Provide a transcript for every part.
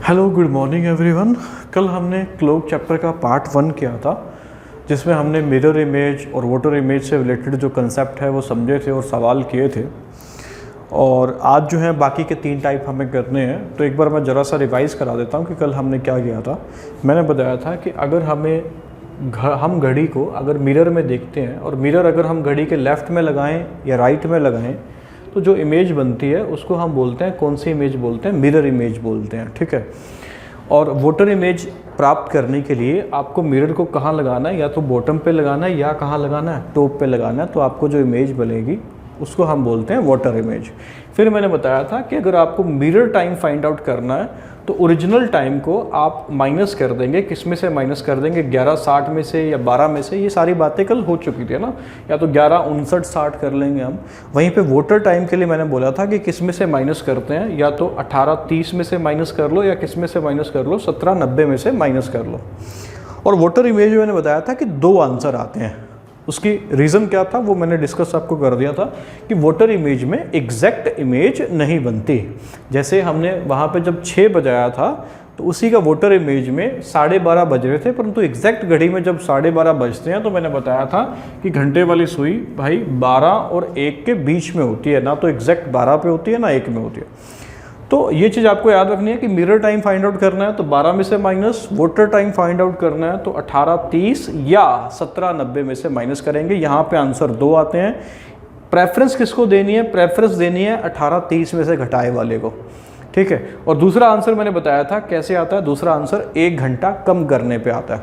Hello good morning everyone. कल हमने cloak chapter का पार्ट 1 किया था जिसमें हमने मिरर इमेज और वाटर इमेज से रिलेटेड जो कंसेप्ट है वो समझे थे और सवाल किए थे। और आज जो है बाकी के 3 टाइप हमें करने हैं। तो एक बार मैं ज़रा सा रिवाइज़ करा देता हूँ कि कल हमने क्या किया था। मैंने बताया था कि अगर हम घड़ी को अगर मिरर में देखते हैं और मिरर अगर हम घड़ी के लेफ़्ट में लगाएं या राइट में लगाएं तो जो इमेज बनती है उसको हम बोलते हैं, कौन सी इमेज बोलते हैं? मिरर इमेज बोलते हैं, ठीक है। और वाटर इमेज प्राप्त करने के लिए आपको मिरर को कहाँ लगाना है, या तो बॉटम पे लगाना है या कहाँ लगाना है, टॉप पे लगाना है। तो आपको जो इमेज बनेगी उसको हम बोलते हैं वाटर इमेज। फिर मैंने बताया था कि अगर आपको मिरर टाइम फाइंड आउट करना है तो ओरिजिनल टाइम को आप माइनस कर देंगे। किस में से माइनस कर देंगे? 11:60 में से या 12 में से। ये सारी बातें कल हो चुकी थी ना। या तो 11:59 कर लेंगे हम। वहीं पे वाटर टाइम के लिए मैंने बोला था कि किस में से माइनस करते हैं, या तो 18:30 में से माइनस कर लो या किस में से माइनस कर लो, 17:90 में से माइनस कर लो। और वाटर इमेज में मैंने बताया था कि 2 आंसर आते हैं। उसकी रीज़न क्या था वो मैंने डिस्कस आपको कर दिया था कि वाटर इमेज में एग्जैक्ट इमेज नहीं बनती। जैसे हमने वहाँ पे जब 6 बजाया था तो उसी का वाटर इमेज में 12:30 बज रहे थे, परंतु एग्जैक्ट घड़ी में जब 12:30 बजते हैं तो मैंने बताया था कि घंटे वाली सुई भाई 12 और 1 के बीच में होती है, ना तो एग्जैक्ट 12 पे होती है ना 1 में होती है। तो ये चीज़ आपको याद रखनी है कि मिरर टाइम फाइंड आउट करना है तो 12 में से minus, water time find out करना है तो 18:30 या 17:90 में से माइनस करेंगे। यहाँ पे आंसर 2 आते हैं। प्रेफरेंस किसको देनी है? प्रेफरेंस देनी है 18:30 में से घटाए वाले को, ठीक है। और दूसरा आंसर मैंने बताया था कैसे आता है। दूसरा आंसर 1 घंटा कम करने पे आता है,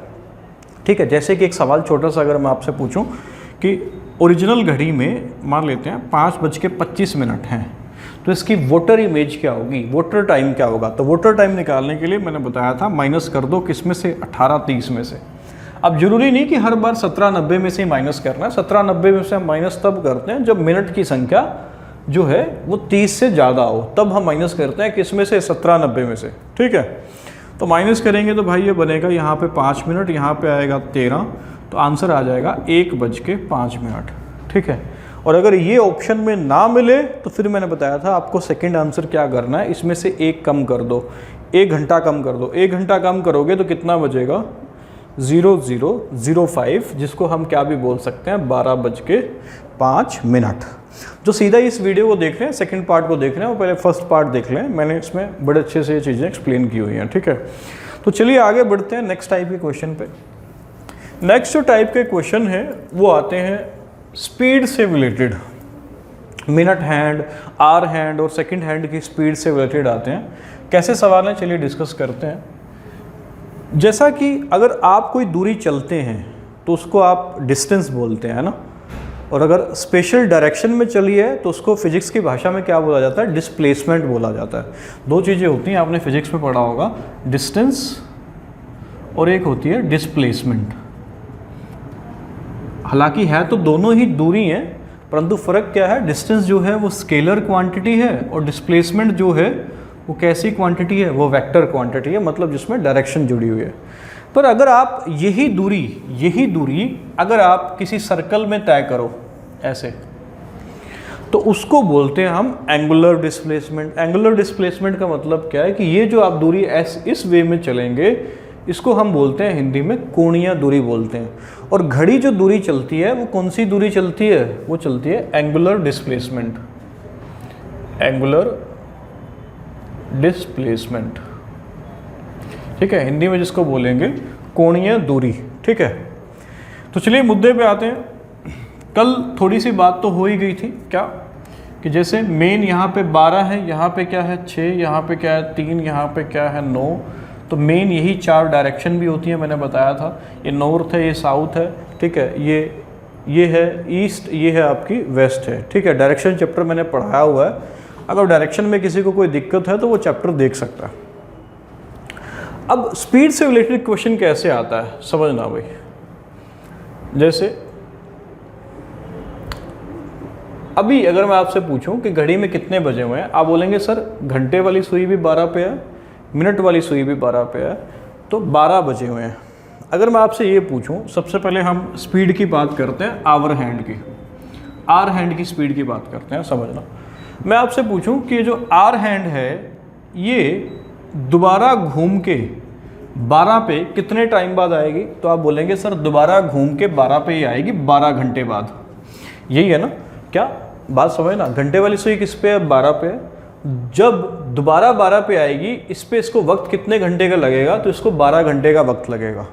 ठीक है। जैसे कि एक सवाल छोटा सा अगर मैं आपसे पूछूं कि ओरिजिनल घड़ी में मान लेते हैं 5:25 हैं, तो इसकी वाटर इमेज क्या होगी, वाटर टाइम क्या होगा? तो वाटर टाइम निकालने के लिए मैंने बताया था माइनस कर दो किस में से? 18:30 में से। अब जरूरी नहीं कि हर बार 17:90 में से माइनस करना है। 17:90 में से हम माइनस तब करते हैं जब मिनट की संख्या जो है वो 30 से ज़्यादा हो, तब हम माइनस करते हैं किस में से? 17:90 में से, ठीक है। तो माइनस करेंगे तो भाई ये बनेगा यहाँ पे 5 मिनट, यहाँ पे आएगा 13, तो आंसर आ जाएगा 1:05, ठीक है। और अगर ये ऑप्शन में ना मिले तो फिर मैंने बताया था आपको सेकंड आंसर क्या करना है, इसमें से 1 कम कर दो, 1 घंटा कम कर दो। 1 घंटा कम करोगे तो कितना बचेगा? 00:05, जिसको हम क्या भी बोल सकते हैं 12:05। जो सीधा इस वीडियो को देख रहे हैं, सेकंड पार्ट को देख रहे हैं, वो पहले फर्स्ट पार्ट देख लें। मैंने इसमें बड़े अच्छे से ये चीज़ें एक्सप्लेन की हुई हैं, ठीक है। तो चलिए आगे बढ़ते हैं नेक्स्ट टाइप के क्वेश्चन पे। नेक्स्ट जो टाइप के क्वेश्चन है वो आते हैं स्पीड से related. Minute hand, hour hand और सेकंड हैंड की स्पीड से रिलेटेड आते हैं। कैसे सवाल हैं चलिए डिस्कस करते हैं। जैसा कि अगर आप कोई दूरी चलते हैं तो उसको आप डिस्टेंस बोलते हैं ना, और अगर स्पेशल डायरेक्शन में चलिए तो उसको फिजिक्स की भाषा में क्या बोला जाता है? डिस्प्लेसमेंट बोला जाता है। 2 चीज़ें होती हैं, आपने फिजिक्स में पढ़ा होगा, डिस्टेंस और एक होती है डिस्प्लेसमेंट। हालांकि है तो दोनों ही दूरी हैं, परंतु फ़र्क क्या है? डिस्टेंस जो है वो स्केलर क्वांटिटी है और डिस्प्लेसमेंट जो है वो कैसी क्वांटिटी है? वो वेक्टर क्वांटिटी है, मतलब जिसमें डायरेक्शन जुड़ी हुई है। पर अगर आप यही दूरी अगर आप किसी सर्कल में तय करो ऐसे, तो उसको बोलते हैं हम एंगुलर डिस्प्लेसमेंट। एंगुलर डिस्प्लेसमेंट का मतलब क्या है कि ये जो आप दूरी इस वे में चलेंगे, इसको हम बोलते हैं हिंदी में कोणीय दूरी बोलते हैं। और घड़ी जो दूरी चलती है वो कौन सी दूरी चलती है? वो चलती है एंगुलर डिस्प्लेसमेंट। एंगुलर डिस्प्लेसमेंट, ठीक है, हिंदी में जिसको बोलेंगे कोणीय दूरी, ठीक है। तो चलिए मुद्दे पे आते हैं। कल थोड़ी सी बात तो हो ही गई थी, क्या कि जैसे मेन यहाँ पे 12 है, यहाँ पे क्या है 6, यहाँ पे क्या है 3, यहाँ पे क्या है 9। तो मेन यही 4 डायरेक्शन भी होती है, मैंने बताया था। ये नॉर्थ है, ये साउथ है, ठीक है, ये है ईस्ट, ये है आपकी वेस्ट है, ठीक है। डायरेक्शन चैप्टर मैंने पढ़ाया हुआ है। अगर डायरेक्शन में किसी को कोई दिक्कत है तो वो चैप्टर देख सकता है। अब स्पीड से रिलेटेड क्वेश्चन कैसे आता है समझना भाई। जैसे अभी अगर मैं आपसे पूछूं कि घड़ी में कितने बजे हुए हैं, आप बोलेंगे सर घंटे वाली सुई भी 12 पे है, मिनट वाली सुई भी 12 पे है, तो 12 बजे हुए हैं। अगर मैं आपसे ये पूछूं, सबसे पहले हम स्पीड की बात करते हैं, आवर हैंड की, आर हैंड की स्पीड की बात करते हैं, समझना। मैं आपसे पूछूं कि जो आर हैंड है ये दोबारा घूम के 12 पे कितने टाइम बाद आएगी, तो आप बोलेंगे सर दोबारा घूम के 12 पे ही आएगी, 12 घंटे बाद। यही है ना, क्या बात समझ ना। घंटे वाली सुई किस पे है, 12 पे है। जब दोबारा 12 पे आएगी, इस पे इसको वक्त कितने घंटे का लगेगा, तो इसको 12 घंटे का वक्त लगेगा।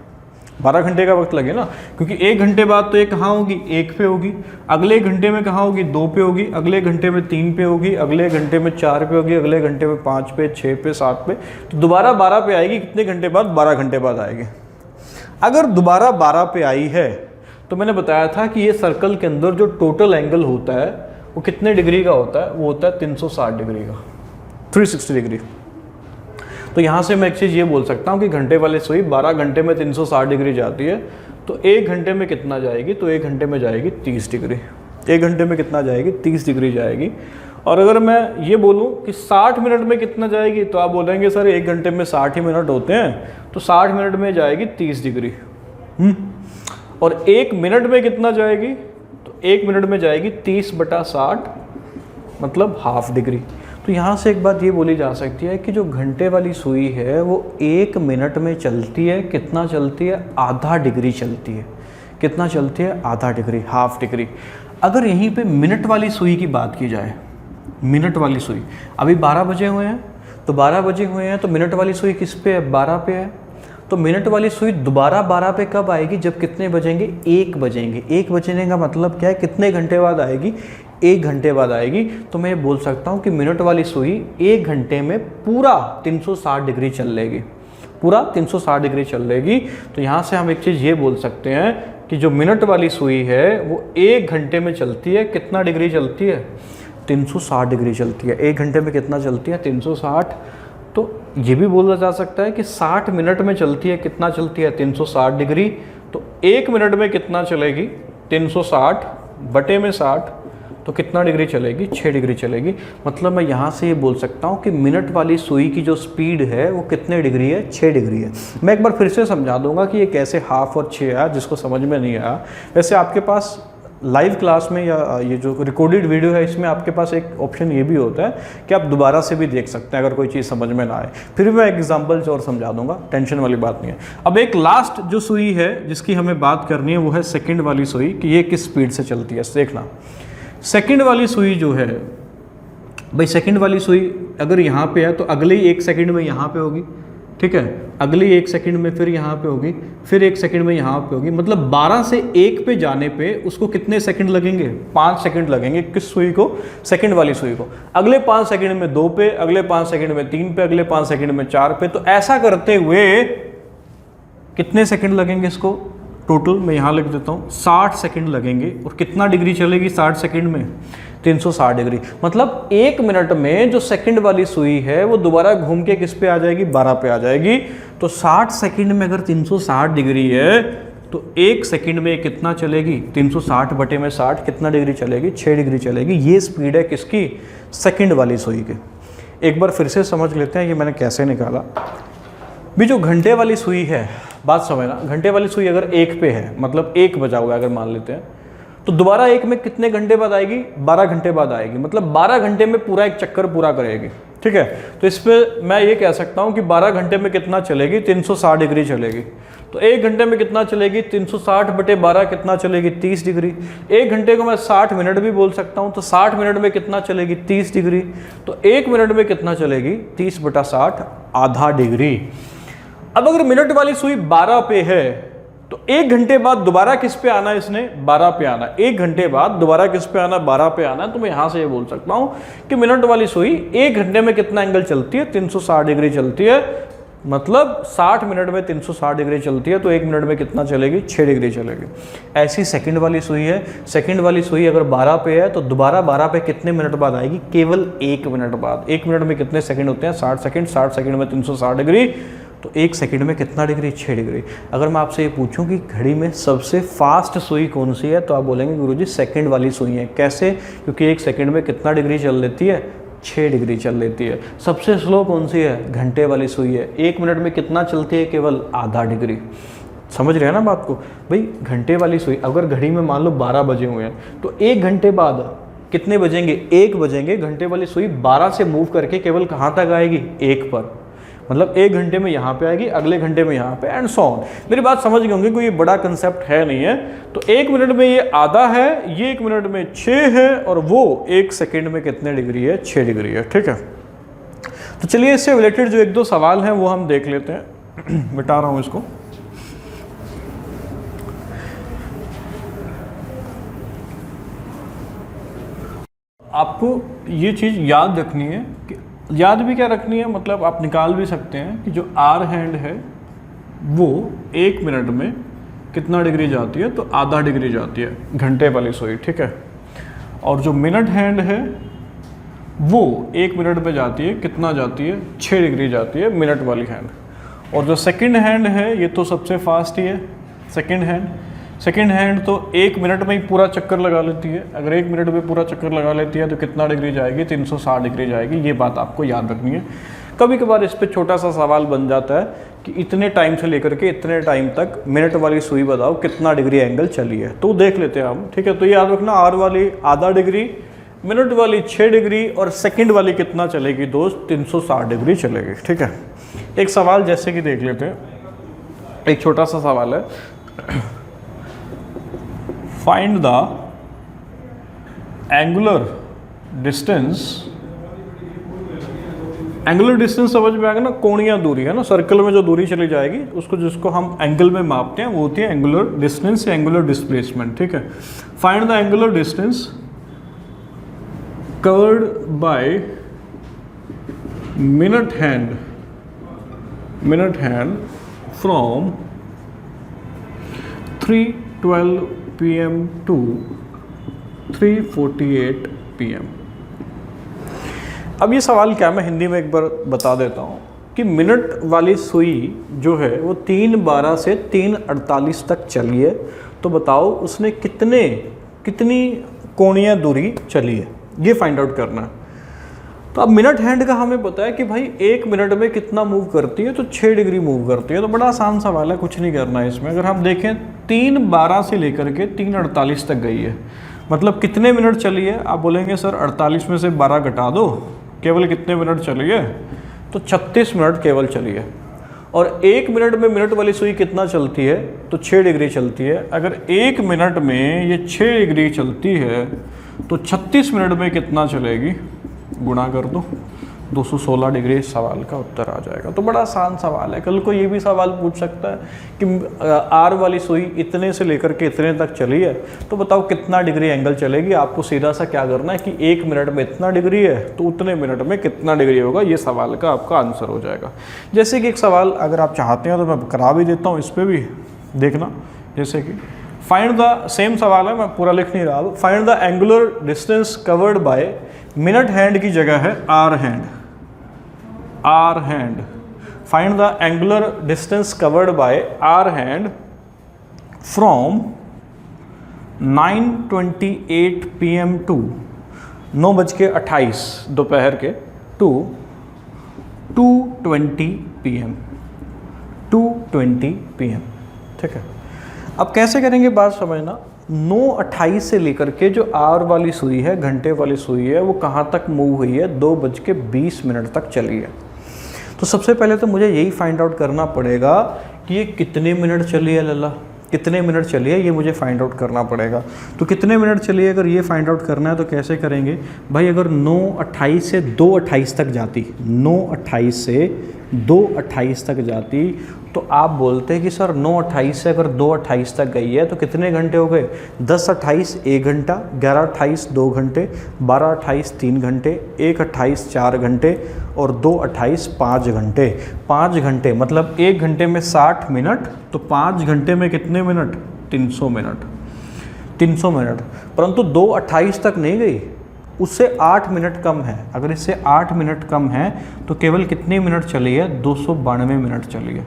12 घंटे का वक्त लगे ना, क्योंकि 1 घंटे बाद तो ये कहाँ होगी, 1 पे होगी, अगले घंटे में कहाँ होगी, 2 पे होगी, अगले घंटे में 3 पे होगी, अगले घंटे में 4 पे होगी, अगले घंटे में 5 पे, 6 पे, 7 पे। तो दोबारा 12 पे आएगी, कितने घंटे बाद, 12 घंटे बाद आएगी। अगर दोबारा 12 पे आई है तो मैंने बताया था कि ये सर्कल के अंदर जो टोटल एंगल होता है वो कितने डिग्री का होता है, वो होता है 360 डिग्री का, 360 डिग्री। तो यहाँ से मैं एक चीज़ ये बोल सकता हूँ कि घंटे वाली सुई 12 घंटे में 360 डिग्री जाती है, तो 1 घंटे में कितना जाएगी, तो 1 घंटे में जाएगी 30 डिग्री। 1 घंटे में कितना जाएगी, 30 डिग्री जाएगी। और अगर मैं ये बोलूँ कि 60 मिनट में कितना जाएगी, तो आप बोलेंगे सर 1 घंटे में 60 ही मिनट होते हैं, तो 60 मिनट में जाएगी 30 डिग्री। और 1 मिनट में कितना जाएगी, तो 1 मिनट में जाएगी 30/60, मतलब हाफ डिग्री। तो यहाँ से एक बात ये बोली जा सकती है कि जो घंटे वाली सुई है वो 1 मिनट में चलती है, कितना चलती है, आधा डिग्री चलती है। कितना चलती है, आधा डिग्री, हाफ डिग्री। अगर यहीं पे मिनट वाली सुई की बात की जाए, मिनट वाली सुई, अभी 12 बजे हुए हैं, तो 12 बजे हुए हैं, तो मिनट वाली सुई किस पे है, 12 पे है। तो मिनट वाली सुई दोबारा 12 पे कब आएगी, जब कितने बजेंगे, 1 बजेंगे। 1 बजने का मतलब क्या है, कितने घंटे बाद आएगी, 1 घंटे बाद आएगी। तो मैं ये बोल सकता हूँ कि मिनट वाली सुई 1 घंटे में पूरा 360 डिग्री चल लेगी, पूरा 360 डिग्री चल लेगी। तो यहाँ से हम एक चीज़ ये बोल सकते हैं कि जो मिनट वाली सुई है वो 1 घंटे में चलती है, कितना डिग्री चलती है, 360 डिग्री चलती है। 1 घंटे में कितना चलती है, 360। तो ये भी बोला जा सकता है कि 60 मिनट में चलती है, कितना चलती है, 360 डिग्री। तो 1 मिनट में कितना चलेगी, 360 बटे में 60, तो कितना डिग्री चलेगी, 6 डिग्री चलेगी। मतलब मैं यहाँ से ये बोल सकता हूँ कि मिनट वाली सुई की जो स्पीड है वो कितने डिग्री है, 6 डिग्री है। मैं एक बार फिर से समझा दूंगा कि ये कैसे हाफ और 6 आया, जिसको समझ में नहीं आया। वैसे आपके पास लाइव क्लास में या ये जो रिकॉर्डेड वीडियो है इसमें आपके पास एक ऑप्शन ये भी होता है कि आप दोबारा से भी देख सकते हैं अगर कोई चीज़ समझ में ना आए। फिर भी मैं एग्जांपल और समझा दूंगा, टेंशन वाली बात नहीं है। अब एक लास्ट जो सुई है जिसकी हमें बात करनी है वो है सेकंड वाली सुई, कि ये किस स्पीड से चलती है। देखना, सेकंड वाली सुई जो है भाई, सेकंड वाली सुई अगर यहाँ पे है तो अगले ही 1 सेकंड में यहाँ पे होगी, ठीक है, अगली 1 सेकंड में फिर यहाँ पे होगी, फिर 1 सेकंड में यहाँ पे होगी। मतलब 12 से 1 पे जाने पे उसको कितने सेकंड लगेंगे, 5 सेकंड लगेंगे। किस सुई को, सेकंड वाली सुई को। अगले 5 सेकंड में 2 पे, अगले 5 सेकंड में 3 पे, अगले 5 सेकंड में 4 पे। तो ऐसा करते हुए कितने सेकंड लगेंगे इसको, टोटल मैं यहाँ लिख देता हूँ, 60 सेकंड लगेंगे। और कितना डिग्री चलेगी 60 सेकंड में, 360 डिग्री। मतलब 1 मिनट में जो सेकंड वाली सुई है वो दोबारा घूम के किस पे आ जाएगी, 12 पे आ जाएगी। तो 60 सेकंड में अगर 360 डिग्री है तो 1 सेकंड में कितना चलेगी, 360 बटे में 60, कितना डिग्री चलेगी, 6 डिग्री चलेगी। ये स्पीड है किसकी, सेकंड वाली सुई के। एक बार फिर से समझ लेते हैं कि मैंने कैसे निकाला। भी जो घंटे वाली सुई है, बात समझना, घंटे वाली सुई अगर 1 पे है, मतलब 1 बजा हुआ है अगर मान लेते हैं, तो दोबारा 1 में कितने घंटे बाद आएगी, 12 घंटे बाद आएगी। मतलब 12 घंटे में पूरा एक चक्कर पूरा करेगी, ठीक है। तो इस पर मैं ये कह सकता हूँ कि 12 घंटे में कितना चलेगी, 360 डिग्री चलेगी। तो 1 घंटे में कितना चलेगी, 360 बटे 12 कितना चलेगी, 30 डिग्री। 1 घंटे को मैं 60 मिनट भी बोल सकता हूँ, तो 60 मिनट में कितना चलेगी, 30 डिग्री। तो 1 मिनट में कितना चलेगी, 30 बटा 60, आधा डिग्री। अब अगर मिनट वाली सुई 12 पे है तो 1 घंटे बाद दोबारा किस पे आना है, इसने 12 पे आना है। 1 घंटे बाद दोबारा किस पे आना है, 12 पे आना है। तो मैं यहां से ये बोल सकता हूं कि मिनट वाली सुई 1 घंटे में कितना एंगल चलती है, 360 डिग्री चलती है। मतलब 60 मिनट में 360 डिग्री चलती है, तो 1 मिनट में कितना चलेगी, 6 डिग्री चलेगी। ऐसी सेकंड वाली सुई है। सेकंड वाली सुई अगर 12 पे है तो दोबारा 12 पे कितने मिनट बाद आएगी, केवल 1 मिनट बाद। 1 मिनट में कितने सेकंड होते हैं, 60 सेकंड। 60 सेकंड में 360 डिग्री, तो 1 सेकंड में कितना डिग्री, 6 डिग्री। अगर मैं आपसे ये पूछूं कि घड़ी में सबसे फास्ट सुई कौन सी है, तो आप बोलेंगे गुरुजी सेकंड वाली सुई है। कैसे, क्योंकि 1 सेकंड में कितना डिग्री चल लेती है, 6 डिग्री चल लेती है। सबसे स्लो कौन सी है, घंटे वाली सुई है। 1 मिनट में कितना चलती है, केवल आधा डिग्री। समझ रहे हैं ना बात को भाई। घंटे वाली सुई अगर घड़ी में मान लो 12 बजे हुए हैं, तो 1 घंटे बाद कितने बजेंगे, 1 बजेंगे। घंटे वाली सुई 12 से मूव करके केवल कहाँ तक आएगी, 1 पर। मतलब 1 घंटे में यहाँ पे आएगी, अगले घंटे में यहाँ पे, एंड सो ऑन। मेरी बात समझ गए होंगे, कोई बड़ा कंसेप्ट है नहीं है। तो 1 मिनट में ये आधा है, ये 1 मिनट में 6 है, और वो 1 सेकेंड में कितने डिग्री है, 6 डिग्री है। ठीक है, तो चलिए इससे रिलेटेड जो 1-2 सवाल हैं वो हम देख लेते हैं। मिटा रहा हूँ इसको। आपको ये चीज़ याद रखनी है कि याद भी क्या रखनी है, मतलब आप निकाल भी सकते हैं कि जो आर हैंड है वो 1 मिनट में कितना डिग्री जाती है, तो आधा डिग्री जाती है, घंटे वाली सुई। ठीक है, और जो मिनट हैंड है वो 1 मिनट में जाती है, कितना जाती है, 6 डिग्री जाती है मिनट वाली हैंड। और जो सेकंड हैंड है ये तो सबसे फास्ट ही है। सेकंड हैंड तो 1 मिनट में ही पूरा चक्कर लगा लेती है। अगर 1 मिनट में पूरा चक्कर लगा लेती है तो कितना डिग्री जाएगी, 360 डिग्री जाएगी। ये बात आपको याद रखनी है। कभी कभार इस पर छोटा सा सवाल बन जाता है कि इतने टाइम से लेकर के इतने टाइम तक मिनट वाली सुई बताओ कितना डिग्री एंगल चली है, तो देख लेते हैं हम। ठीक है, तो याद रखना, आर वाली आधा डिग्री, मिनट वाली 6 डिग्री, और सेकंड वाली कितना चलेगी दोस्त, 360 डिग्री चलेगी। ठीक है, एक सवाल जैसे कि देख लेते हैं, एक छोटा सा सवाल है, find the angular distance. Angular distance समझ में आएगा ना, कोणीय दूरी है ना, सर्कल में जो दूरी चली जाएगी उसको, जिसको हम एंगल में मापते हैं, वो होती है एंगुलर डिस्टेंस या एंगुलर डिस्प्लेसमेंट। ठीक है, find the angular distance covered by minute hand from 3:12 PM to 3:48 PM। अब ये सवाल क्या, मैं हिंदी में एक बार बता देता हूँ कि मिनट वाली सुई जो है वो 3:12 से 3:48 तक चली है, तो बताओ उसने कितनी कोणीय दूरी चली है, ये फाइंड आउट करना है। तो अब मिनट हैंड का हमें पता है कि भाई 1 मिनट में कितना मूव करती है, तो 6 डिग्री मूव करती है। तो बड़ा आसान सवाल है, कुछ नहीं करना है इसमें। अगर हम देखें 3:12 से लेकर के 3:48 तक गई है, मतलब कितने मिनट चली है। आप बोलेंगे सर 48 में से 12 घटा दो, केवल कितने मिनट चली है, तो 36 मिनट केवल चली है। और 1 मिनट में मिनट वाली सुई कितना चलती है, तो 6 डिग्री चलती है। अगर 1 मिनट में ये 6 डिग्री चलती है तो 36 मिनट में कितना चलेगी, गुणा कर दो, 216 डिग्री। इस सवाल का उत्तर आ जाएगा। तो बड़ा आसान सवाल है। कल को ये भी सवाल पूछ सकता है कि आर वाली सुई इतने से लेकर के इतने तक चली है, तो बताओ कितना डिग्री एंगल चलेगी। आपको सीधा सा क्या करना है कि 1 मिनट में इतना डिग्री है तो उतने मिनट में कितना डिग्री होगा, ये सवाल का आपका आंसर हो जाएगा। जैसे कि एक सवाल अगर आप चाहते हैं तो मैं करा भी देता हूँ, इस पर भी देखना। जैसे कि फाइंड द, सेम सवाल है, मैं पूरा लिख नहीं रहा हूँ। Find the angular distance covered by, minute hand की जगह है hour hand. Find the angular distance covered by hour hand from 9:28 PM to 9:28 दोपहर के, टू 2:20 PM, 2:20 PM। ठीक है, अब कैसे करेंगे बात समझना। 9:28 से लेकर के जो आर वाली सुई है, घंटे वाली सुई है, वो कहाँ तक मूव हुई है, 2:20 तक चली है। तो सबसे पहले तो मुझे यही फाइंड आउट करना पड़ेगा कि ये कितने मिनट चली है, लल्ला कितने मिनट चली है, ये मुझे फाइंड आउट करना पड़ेगा। तो कितने मिनट चली है, अगर ये फाइंड आउट करना है तो कैसे करेंगे भाई। अगर 9:28 से 2:28 तक जाती, 9:28 से 2:28 तक जाती, तो आप बोलते हैं कि सर 9:28 से अगर 2:28 तक गई है तो कितने घंटे हो गए, 10:28 1 घंटा, 11:28 2 घंटे, 12:28 3 घंटे, 1:28 4 घंटे और 2:28 5 घंटे। 5 घंटे मतलब 1 घंटे में 60 मिनट, तो 5 घंटे में कितने मिनट, 300 मिनट, 300 मिनट। परंतु 2:28 तक नहीं गई, उससे 8 मिनट कम है। अगर इससे 8 मिनट कम है तो केवल कितनी मिनट चली है, 292 मिनट चली है।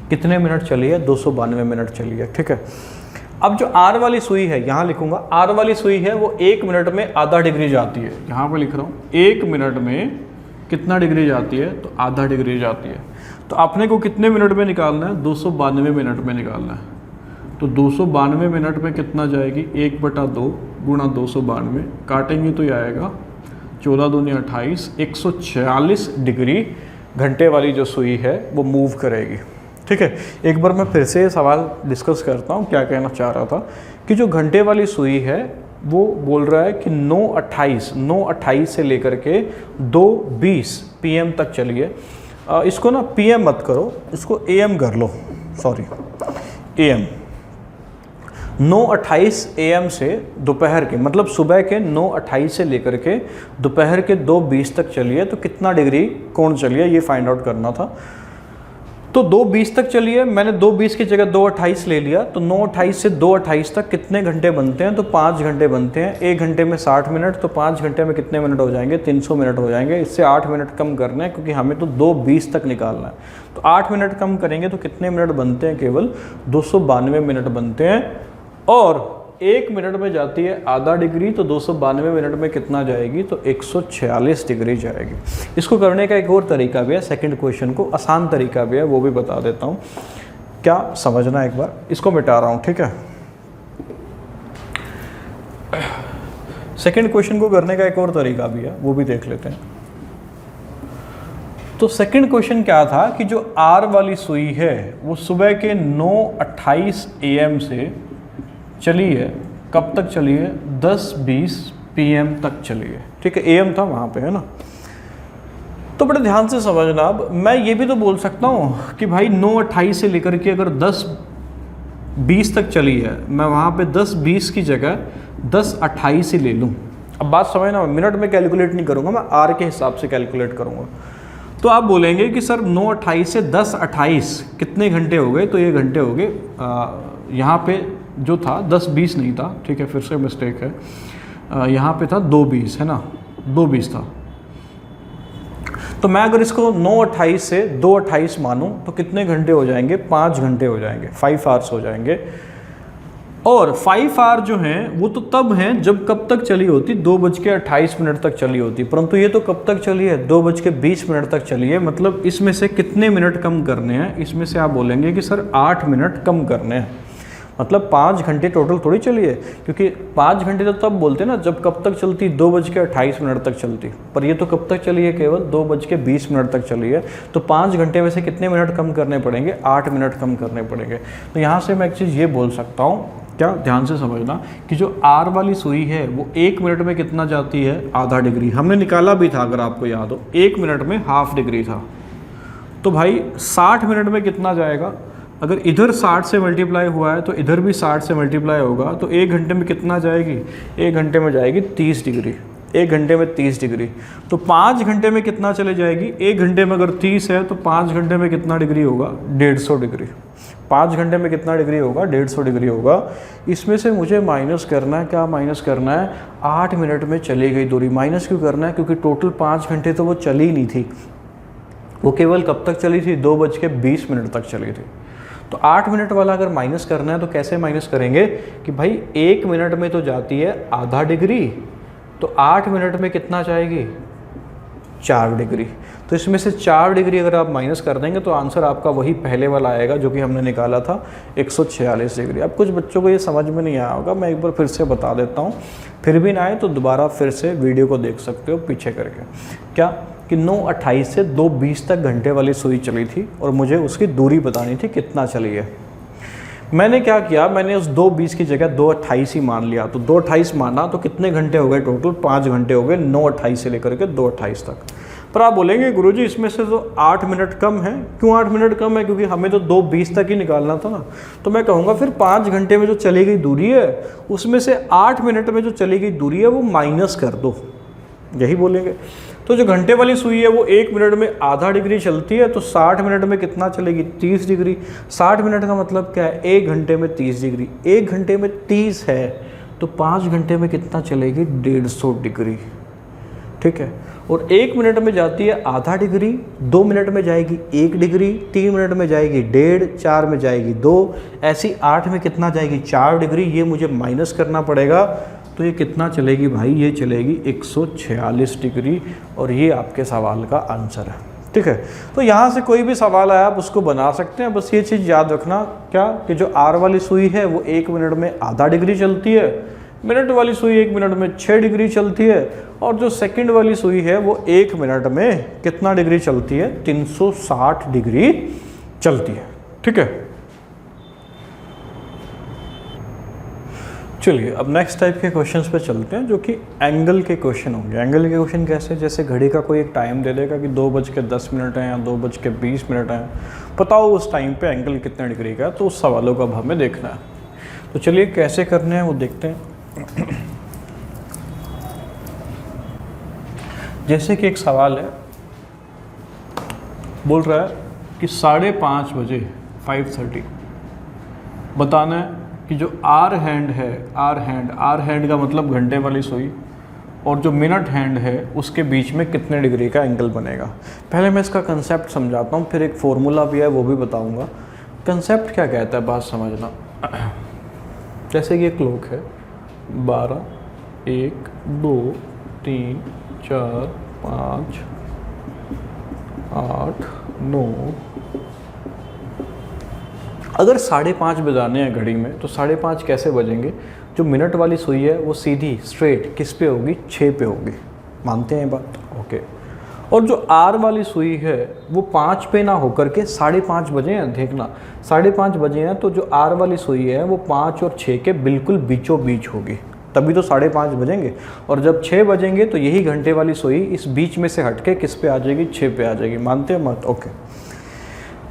कितने मिनट चली है, 292 मिनट चली है। ठीक है, अब जो आर वाली सुई है, यहाँ लिखूंगा, आर वाली सुई है वो 1 मिनट में आधा डिग्री जाती है। यहाँ पर लिख रहा हूँ 1 मिनट में कितना डिग्री जाती है, तो आधा डिग्री जाती है। तो आपने को कितने मिनट में निकालना है, 292 मिनट में निकालना है। तो 292 मिनट में कितना जाएगी, 1/2 गुणा 292, काटेंगे तो ये आएगा 14 दूनी 28, 146 डिग्री घंटे वाली जो सुई है वो मूव करेगी। ठीक है, एक बार मैं फिर से सवाल डिस्कस करता हूँ, क्या कहना चाह रहा था कि जो घंटे वाली सुई है वो बोल रहा है कि 9:28 से लेकर के 2:20 PM तक चलिए। इसको ना PM मत करो, इसको AM कर लो, सॉरी AM। 9:28 AM से दोपहर के, मतलब सुबह के 9:28 से लेकर के दोपहर के 2:20 तक चलिए, तो कितना डिग्री कोण चलिए ये फाइंड आउट करना था। तो 2:20 तक चलिए, मैंने 2:20 की जगह 2:28 ले लिया, तो 9:28 से 2:28 तक कितने घंटे बनते हैं, तो 5 घंटे बनते हैं। 1 घंटे में 60 मिनट, तो 5 घंटे में कितने मिनट हो जाएंगे, 300 मिनट हो जाएंगे। इससे 8 मिनट कम करने हैं क्योंकि हमें तो 2:20 तक निकालना है। तो 8 मिनट कम करेंगे तो कितने मिनट बनते हैं, केवल 292 मिनट बनते हैं। और 1 मिनट में जाती है आधा डिग्री, तो 292 मिनट में कितना जाएगी, तो 146 डिग्री जाएगी। इसको करने का एक और तरीका भी है, सेकंड क्वेश्चन को आसान तरीका भी है, वो भी बता देता हूँ। क्या समझना, एक बार इसको मिटा रहा हूँ, ठीक है। सेकंड क्वेश्चन को करने का एक और तरीका भी है, वो भी देख लेते हैं। तो सेकंड क्वेश्चन क्या था कि जो आर वाली सुई है वो सुबह के 9:28 AM से चली है, कब तक चली है, 10:20 PM तक चली है। ठीक है, AM था वहाँ पे, है ना। तो बड़े ध्यान से समझना। अब मैं ये भी तो बोल सकता हूँ कि भाई 9:28 से लेकर के अगर 10:20 तक चली है, मैं वहाँ पे 10:20 की जगह 10:28 ही ले लूँ। अब बात समझना, मिनट में कैलकुलेट नहीं करूँगा, मैं आर के हिसाब से कैलकुलेट करूँगा। तो आप बोलेंगे कि सर 9:28 से 10:28 कितने घंटे हो गए, तो ये घंटे हो गए, यहाँ पे जो था 10:20 नहीं था, ठीक है, फिर से मिस्टेक है, यहाँ पे था 2:20, है ना, 2:20 था। तो मैं अगर इसको 9:28 से 2:28 मानूं तो कितने घंटे हो जाएंगे, 5 घंटे हो जाएंगे, 5 आवर्स हो जाएंगे। और 5 आवर जो हैं वो तो तब हैं जब कब तक चली होती, 2:28 तक चली होती, परंतु ये तो कब तक चली है, 2:20 तक चली है। मतलब इसमें से कितने मिनट कम करने हैं, इसमें से आप बोलेंगे कि सर 8 मिनट कम करने हैं। मतलब 5 घंटे टोटल थोड़ी चली है, क्योंकि 5 घंटे तो तब बोलते हैं ना जब कब तक चलती, 2:28 तक चलती, पर ये तो कब तक चली है, केवल 2:20 तक चली है। तो 5 घंटे में से कितने मिनट कम करने पड़ेंगे, 8 मिनट कम करने पड़ेंगे। तो यहाँ से मैं एक चीज़ ये बोल सकता हूँ, क्या ध्यान से समझना, कि जो आर वाली सुई है वो 1 मिनट में कितना जाती है, आधा डिग्री। हमने निकाला भी था, अगर आपको याद हो, 1 मिनट में ½ डिग्री था। तो भाई 60 मिनट में कितना जाएगा, अगर इधर 60 से मल्टीप्लाई हुआ है तो इधर भी 60 से मल्टीप्लाई होगा, तो 1 घंटे में कितना जाएगी, 1 घंटे में जाएगी 30 डिग्री। 1 घंटे में 30 डिग्री, तो 5 घंटे में कितना चले जाएगी, 1 घंटे में अगर 30 है तो 5 घंटे में कितना डिग्री होगा, 150 डिग्री। 5 घंटे में कितना डिग्री होगा, 150 डिग्री होगा। इसमें से मुझे माइनस करना है, क्या माइनस करना है, 8 मिनट में चली गई दूरी। माइनस क्यों करना है, क्योंकि टोटल 5 घंटे तो वो चली नहीं थी, वो केवल कब तक चली थी, 2:20 तक चली थी। तो 8 मिनट वाला अगर माइनस करना है तो कैसे माइनस करेंगे कि भाई 1 मिनट में तो जाती है आधा डिग्री, तो 8 मिनट में कितना जाएगी, 4 डिग्री। तो इसमें से 4 डिग्री अगर आप माइनस कर देंगे तो आंसर आपका वही पहले वाला आएगा जो कि हमने निकाला था, 146 डिग्री। अब कुछ बच्चों को ये समझ में नहीं आया होगा, मैं एक बार फिर से बता देता हूँ, फिर भी ना आए तो दोबारा फिर से वीडियो को देख सकते हो पीछे करके। क्या कि 9:28 से 2:20 तक घंटे वाली सुई चली थी और मुझे उसकी दूरी बतानी थी कितना चली है। मैंने क्या किया, मैंने उस 2:20 की जगह 2:28 ही मान लिया। तो 2:28 माना तो कितने घंटे हो गए टोटल, 5 घंटे हो गए, 9:28 से लेकर के 2:28 तक। पर आप बोलेंगे गुरुजी इसमें से तो 8 मिनट कम है। क्यों 8 मिनट कम है, क्योंकि हमें तो 2:20 तक ही निकालना था ना। तो मैं कहूँगा फिर 5 घंटे में जो चली गई दूरी है उसमें से 8 मिनट में जो चली गई दूरी है वो माइनस कर दो, यही बोलेंगे। तो जो घंटे वाली सुई है वो 1 मिनट में आधा डिग्री चलती है, तो 60 मिनट में कितना चलेगी, 30 डिग्री। 60 मिनट का मतलब क्या है, 1 घंटे में 30 डिग्री। 1 घंटे में 30 है तो 5 घंटे में कितना चलेगी, 150 डिग्री। ठीक है, और 1 मिनट में जाती है आधा डिग्री, 2 मिनट में जाएगी 1 डिग्री, 3 मिनट में जाएगी 1.5, 4 में जाएगी 2, ऐसी 8 में कितना जाएगी, 4 डिग्री। ये मुझे माइनस करना पड़ेगा, तो ये कितना चलेगी भाई, ये चलेगी 146 डिग्री। और ये आपके सवाल का आंसर है। ठीक है, तो यहाँ से कोई भी सवाल आया आप उसको बना सकते हैं। बस ये चीज़ याद रखना, क्या कि जो आर वाली सुई है वो 1 मिनट में आधा डिग्री चलती है, मिनट वाली सुई 1 मिनट में 6 डिग्री चलती है, और जो सेकंड वाली सुई है वो 1 मिनट में कितना डिग्री चलती है, 360 डिग्री चलती है। ठीक है, चलिए अब नेक्स्ट टाइप के क्वेश्चंस पे चलते हैं जो कि एंगल के क्वेश्चन होंगे। एंगल के क्वेश्चन कैसे, जैसे घड़ी का कोई एक टाइम दे देगा कि 2:10 है या 2:20 है, बताओ उस टाइम पे एंगल कितने डिग्री का है, तो उस सवालों का अब हमें देखना है। तो चलिए कैसे करने हैं वो देखते हैं। जैसे कि एक सवाल है, बोल रहा है कि 5:30 बजे 5:30 बताना है कि जो आर हैंड है, आर हैंड का मतलब घंटे वाली सुई, और जो मिनट हैंड है उसके बीच में कितने डिग्री का एंगल बनेगा। पहले मैं इसका कंसेप्ट समझाता हूँ, फिर एक फॉर्मूला भी है वो भी बताऊँगा। कंसेप्ट क्या कहता है बात समझना। जैसे कि ये क्लॉक है, 12, 1, 2, 3, 4, 5, 8, 9। अगर 5:30 बजाने हैं घड़ी में तो 5:30 कैसे बजेंगे, जो मिनट वाली सुई है वो सीधी स्ट्रेट किस पे होगी, 6 पे होगी। मानते हैं बात, ओके। और जो आर वाली सुई है वो 5 पे ना होकर के 5:30 बजे हैं। देखना 5:30 बजे हैं तो जो आर वाली सुई है वो 5 और 6 के बिल्कुल बीचों बीच होगी, तभी तो 5:30 बजेंगे। और जब 6 बजेंगे तो यही घंटे वाली सुई इस बीच में से हटके किस पे आ जाएगी, 6 पे आ जाएगी। मानते हैं मत, ओके।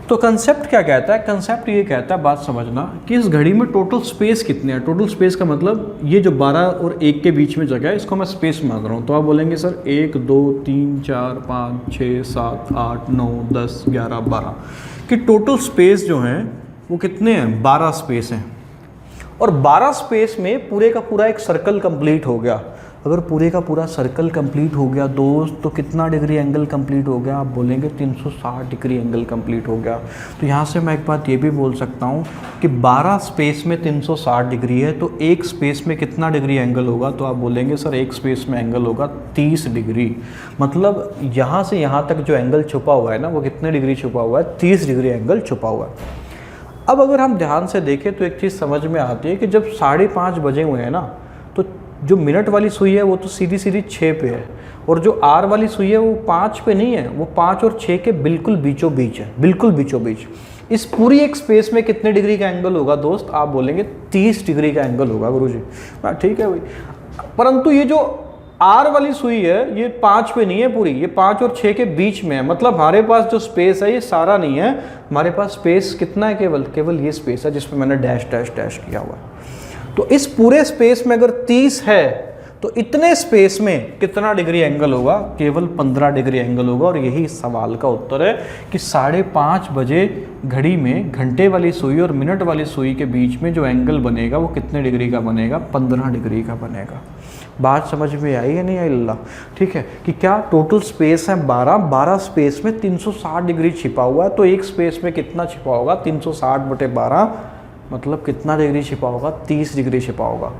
तो कंसेप्ट क्या कहता है, कंसेप्ट ये कहता है, बात समझना, कि इस घड़ी में टोटल स्पेस कितने हैं। टोटल स्पेस का मतलब ये जो 12 और 1 के बीच में जगह है इसको मैं स्पेस मान रहा हूँ। तो आप बोलेंगे सर 1, 2, 3, 4, 5, 6, 7, 8, 9, 10, 11, 12 कि टोटल स्पेस जो हैं वो कितने हैं, 12 स्पेस हैं। और 12 स्पेस में पूरे का पूरा एक सर्कल कंप्लीट हो गया। अगर पूरे का पूरा सर्कल कंप्लीट हो गया दोस्त तो कितना डिग्री एंगल कंप्लीट हो गया, आप बोलेंगे 360 डिग्री एंगल कंप्लीट हो गया। तो यहाँ से मैं एक बात ये भी बोल सकता हूँ कि 12 स्पेस में 360 डिग्री है तो एक स्पेस में कितना डिग्री एंगल होगा, तो आप बोलेंगे सर एक स्पेस में एंगल होगा 30 डिग्री। मतलब यहाँ से यहाँ तक जो एंगल छुपा हुआ है ना वो कितने डिग्री छुपा हुआ है, 30 डिग्री एंगल छुपा हुआ है। अब अगर हम ध्यान से देखें तो एक चीज़ समझ में आती है कि जब 5:30 बजे हुए हैं ना तो जो मिनट वाली सुई है वो तो सीधी सीधी 6 पे है, और जो आर वाली सुई है वो 5 पे नहीं है, वो 5 और 6 के बिल्कुल बीचों बीच है, बिल्कुल बीचों बीच। इस पूरी एक स्पेस में कितने डिग्री का एंगल होगा दोस्त, आप बोलेंगे 30 डिग्री का एंगल होगा गुरुजी। ठीक है भाई, परंतु ये जो आर वाली सुई है ये 5 पे नहीं है पूरी, ये 5 और 6 के बीच में है। मतलब हमारे पास जो स्पेस है ये सारा नहीं है, हमारे पास स्पेस कितना है, केवल ये स्पेस है जिसमें मैंने डैश डैश डैश किया हुआ है। तो इस पूरे स्पेस में अगर 30 है तो इतने स्पेस में कितना डिग्री एंगल होगा, केवल 15 डिग्री एंगल होगा। और यही इस सवाल का उत्तर है कि 5:30 बजे घड़ी में घंटे वाली सुई और मिनट वाली सुई के बीच में जो एंगल बनेगा वो कितने डिग्री का बनेगा, 15 डिग्री का बनेगा। बात समझ में आई है नहीं आई अल्लाह, ठीक है। कि क्या टोटल स्पेस है 12 स्पेस में 360 डिग्री छिपा हुआ है, तो एक स्पेस में कितना छिपा होगा, 360/12 मतलब कितना डिग्री छिपा होगा, 30 डिग्री छिपा होगा।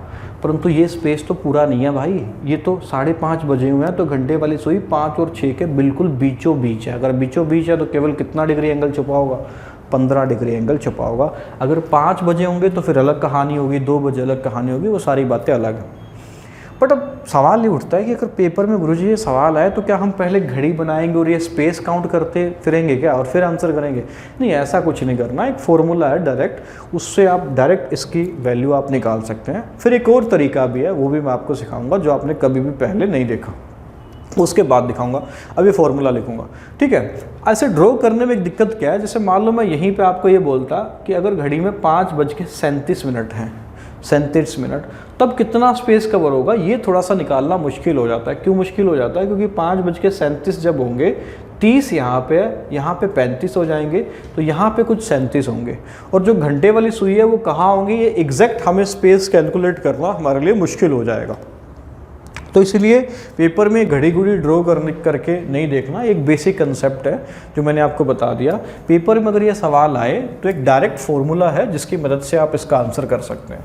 परंतु ये स्पेस तो पूरा नहीं है भाई, ये तो 5:30 बजे हुए हैं तो घंटे वाली सुई 5 और 6 के बिल्कुल बीचों बीच है। अगर बीचों बीच है तो केवल कितना डिग्री एंगल छुपा होगा, 15 डिग्री एंगल छुपा होगा। अगर 5 बजे होंगे तो फिर अलग कहानी होगी, 2 बजे अलग कहानी होगी, वो सारी बातें अलग हैं। बट अब सवाल ये उठता है कि अगर पेपर में गुरुजी ये सवाल आए तो क्या हम पहले घड़ी बनाएंगे और ये स्पेस काउंट करते फिरेंगे क्या और फिर आंसर करेंगे? नहीं, ऐसा कुछ नहीं करना। एक फॉर्मूला है डायरेक्ट, उससे आप डायरेक्ट इसकी वैल्यू आप निकाल सकते हैं। फिर एक और तरीका भी है, वो भी मैं आपको सिखाऊंगा जो आपने कभी भी पहले नहीं देखा, उसके बाद दिखाऊंगा। अभी फॉर्मूला लिखूंगा, ठीक है। ऐसे ड्रॉ करने में एक दिक्कत क्या है, जैसे मान लो मैं यहीं पे आपको ये बोलता कि अगर घड़ी में 5:37 हैं, 37 मिनट, तब कितना स्पेस कवर होगा, ये थोड़ा सा निकालना मुश्किल हो जाता है। क्यों मुश्किल हो जाता है? क्योंकि 5:37 जब होंगे, 30 यहाँ पे है, यहाँ पे 35 हो जाएंगे, तो यहाँ पे कुछ 37 होंगे। और जो घंटे वाली सुई है वो कहाँ होंगी, ये एग्जैक्ट हमें स्पेस कैलकुलेट करना हमारे लिए मुश्किल हो जाएगा। तो इसलिए पेपर में घड़ी घुड़ी ड्रॉ करके नहीं देखना। एक बेसिक कंसेप्ट है जो मैंने आपको बता दिया। पेपर में अगर ये सवाल आए तो एक डायरेक्ट फॉर्मूला है जिसकी मदद से आप इसका आंसर कर सकते हैं।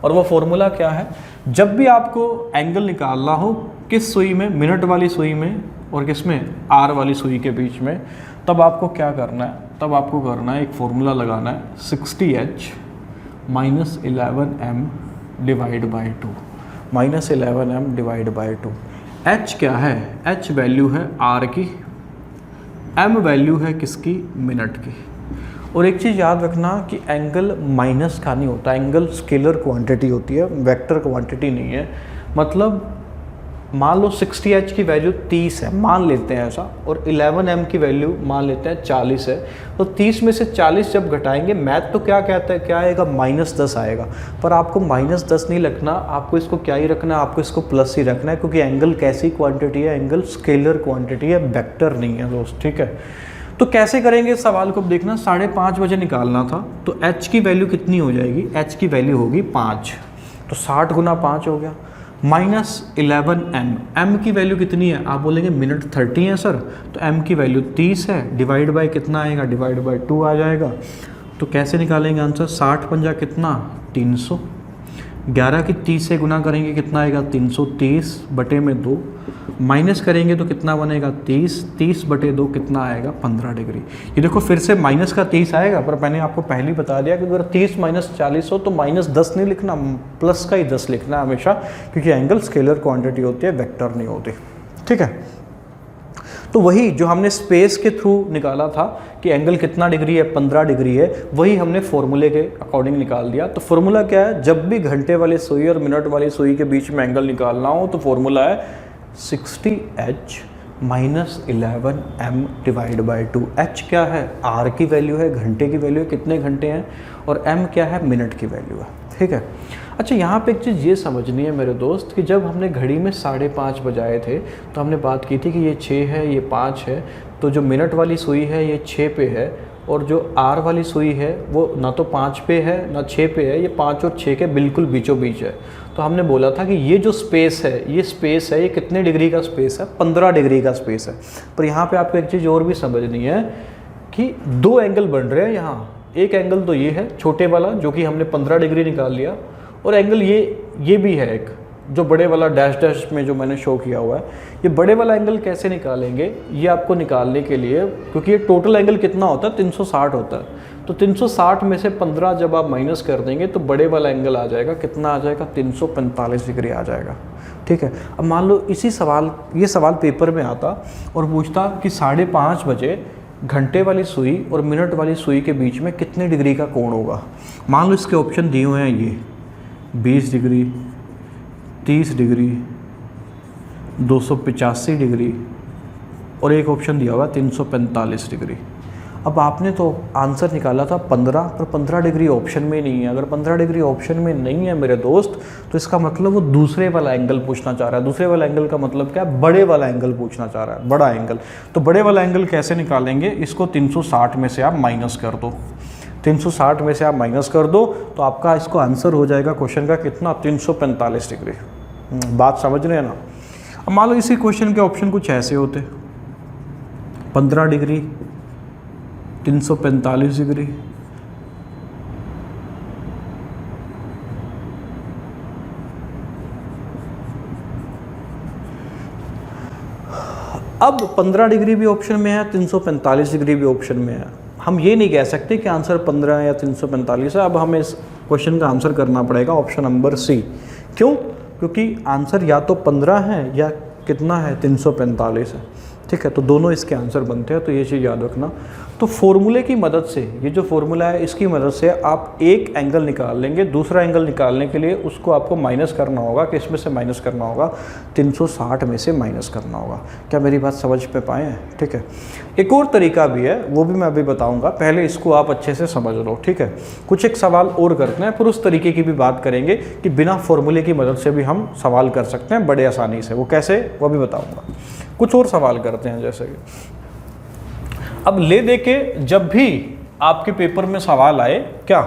और वो फॉर्मूला क्या है, जब भी आपको एंगल निकालना हो किस सुई में, मिनट वाली सुई में और किस में, आर वाली सुई के बीच में, तब आपको क्या करना है, तब आपको करना है एक फॉर्मूला लगाना है 60H - 11M/2 -11M/2। एच क्या है, एच वैल्यू है आर की, एम वैल्यू है किसकी, मिनट की। और एक चीज़ याद रखना कि एंगल माइनस का नहीं होता, एंगल स्केलर क्वांटिटी होती है, वेक्टर क्वांटिटी नहीं है। मतलब मान लो 60H की वैल्यू 30 है, मान लेते हैं ऐसा, और 11M की वैल्यू मान लेते हैं 40 है, तो 30 में से 40 जब घटाएंगे, मैथ तो क्या कहता है, क्या आएगा, -10 आएगा। पर आपको -10 नहीं रखना, आपको इसको क्या ही रखना है, आपको इसको प्लस ही रखना है, क्योंकि एंगल कैसी क्वांटिटी है, एंगल स्केलर क्वांटिटी है, वेक्टर नहीं है दोस्त, ठीक है। तो कैसे करेंगे इस सवाल को, देखना 5:30 बजे निकालना था, तो H की वैल्यू कितनी हो जाएगी, H की वैल्यू होगी 5, तो 60 गुना 5 हो गया, -11M, M की वैल्यू कितनी है, आप बोलेंगे मिनट 30 है सर, तो M की वैल्यू 30 है, डिवाइड बाय कितना आएगा, डिवाइड बाय 2 आ जाएगा। तो कैसे निकालेंगे आंसर, 60 पंजा कितना, 300, 11 की 30 से गुना करेंगे कितना आएगा, 330 बटे में 2, माइनस करेंगे तो कितना बनेगा, 30 बटे 2 कितना आएगा, 15 डिग्री। ये देखो फिर से माइनस का 30 आएगा, पर मैंने आपको पहले ही बता दिया कि अगर 30 - 40 हो तो -10 नहीं लिखना, प्लस का ही 10 लिखना है हमेशा, क्योंकि एंगल स्केलर क्वांटिटी होती है, वेक्टर नहीं होती, ठीक है। तो वही जो हमने स्पेस के थ्रू निकाला था कि एंगल कितना डिग्री है, 15 डिग्री है, वही हमने फॉर्मूले के अकॉर्डिंग निकाल दिया। तो फॉर्मूला क्या है, जब भी घंटे वाली सुई और मिनट वाली सुई के बीच में एंगल निकालना हो तो फॉर्मूला है 60H - 11M divide by 2। H क्या है, R की वैल्यू है, घंटे की वैल्यू है, कितने घंटे हैं, और M क्या है, मिनट की वैल्यू है, ठीक है। अच्छा, यहाँ पे एक चीज़ ये समझनी है मेरे दोस्त कि जब हमने घड़ी में 5:30 बजाए थे तो हमने बात की थी कि ये 6 है, ये 5 है, तो जो मिनट वाली सुई है ये 6 पे है, और जो R वाली सुई है वो ना तो 5 पे है ना 6 पे है, ये 5 और 6 के बिल्कुल बीचों बीच है। तो हमने बोला था कि ये जो स्पेस है, ये कितने डिग्री का स्पेस है, 15 डिग्री का स्पेस है। पर यहाँ पे आपको एक चीज़ और भी समझनी है कि 2 एंगल बन रहे हैं यहाँ। एक एंगल तो ये है छोटे वाला जो कि हमने 15 डिग्री निकाल लिया, और एंगल ये भी है एक जो बड़े वाला डैश डैश में जो मैंने शो किया हुआ है। ये बड़े वाला एंगल कैसे निकालेंगे, ये आपको निकालने के लिए, क्योंकि ये टोटल एंगल कितना होता है, 360 होता है, तो 360 में से 15 जब आप माइनस कर देंगे तो बड़े वाला एंगल आ जाएगा, कितना आ जाएगा, 345 डिग्री आ जाएगा, ठीक है। अब मान लो ये सवाल पेपर में आता और पूछता कि 5:30 बजे घंटे वाली सुई और मिनट वाली सुई के बीच में कितने डिग्री का कोण होगा। मान लो इसके ऑप्शन दिए हुए हैं, ये 20 डिग्री, 30 डिग्री, 285 डिग्री, और एक ऑप्शन दिया हुआ 345 डिग्री। अब आपने तो आंसर निकाला था 15, पर 15 डिग्री ऑप्शन में नहीं है। अगर 15 डिग्री ऑप्शन में नहीं है मेरे दोस्त, तो इसका मतलब वो दूसरे वाला एंगल पूछना चाह रहा है। दूसरे वाला एंगल का मतलब क्या है, बड़े वाला एंगल पूछना चाह रहा है, बड़ा एंगल। तो बड़े वाला एंगल कैसे निकालेंगे, इसको 360 में से आप माइनस कर दो, 360 में से आप माइनस कर दो तो आपका इसको आंसर हो जाएगा क्वेश्चन का कितना, 345 डिग्री। बात समझ रहे हैं ना। अब मान लो इसी क्वेश्चन के ऑप्शन कुछ ऐसे होते, 15 डिग्री, 345 डिग्री, अब 15 डिग्री भी ऑप्शन में है, 345 डिग्री भी ऑप्शन में है। हम ये नहीं कह सकते कि आंसर 15 या 345 है। अब हमें इस क्वेश्चन का आंसर करना पड़ेगा ऑप्शन नंबर सी। क्यों? क्योंकि आंसर या तो 15 है या कितना है, 345 है, ठीक है। तो दोनों इसके आंसर बनते हैं, तो ये चीज़ याद रखना। तो फॉर्मूले की मदद से, ये जो फॉर्मूला है इसकी मदद से आप एक एंगल निकाल लेंगे। दूसरा एंगल निकालने के लिए उसको आपको माइनस करना होगा, किस में से माइनस करना होगा, 360 में से माइनस करना होगा। क्या मेरी बात समझ पे पाए हैं? ठीक है। एक और तरीका भी है, वो भी मैं अभी बताऊंगा, पहले इसको आप अच्छे से समझ लो, ठीक है। कुछ एक सवाल और करते हैं, फिर उस तरीके की भी बात करेंगे कि बिना फॉर्मूले की मदद से भी हम सवाल कर सकते हैं बड़े आसानी से। वो कैसे, वो भी बताऊँगा। कुछ और सवाल करते हैं, जैसे कि अब ले दे के जब भी आपके पेपर में सवाल आए क्या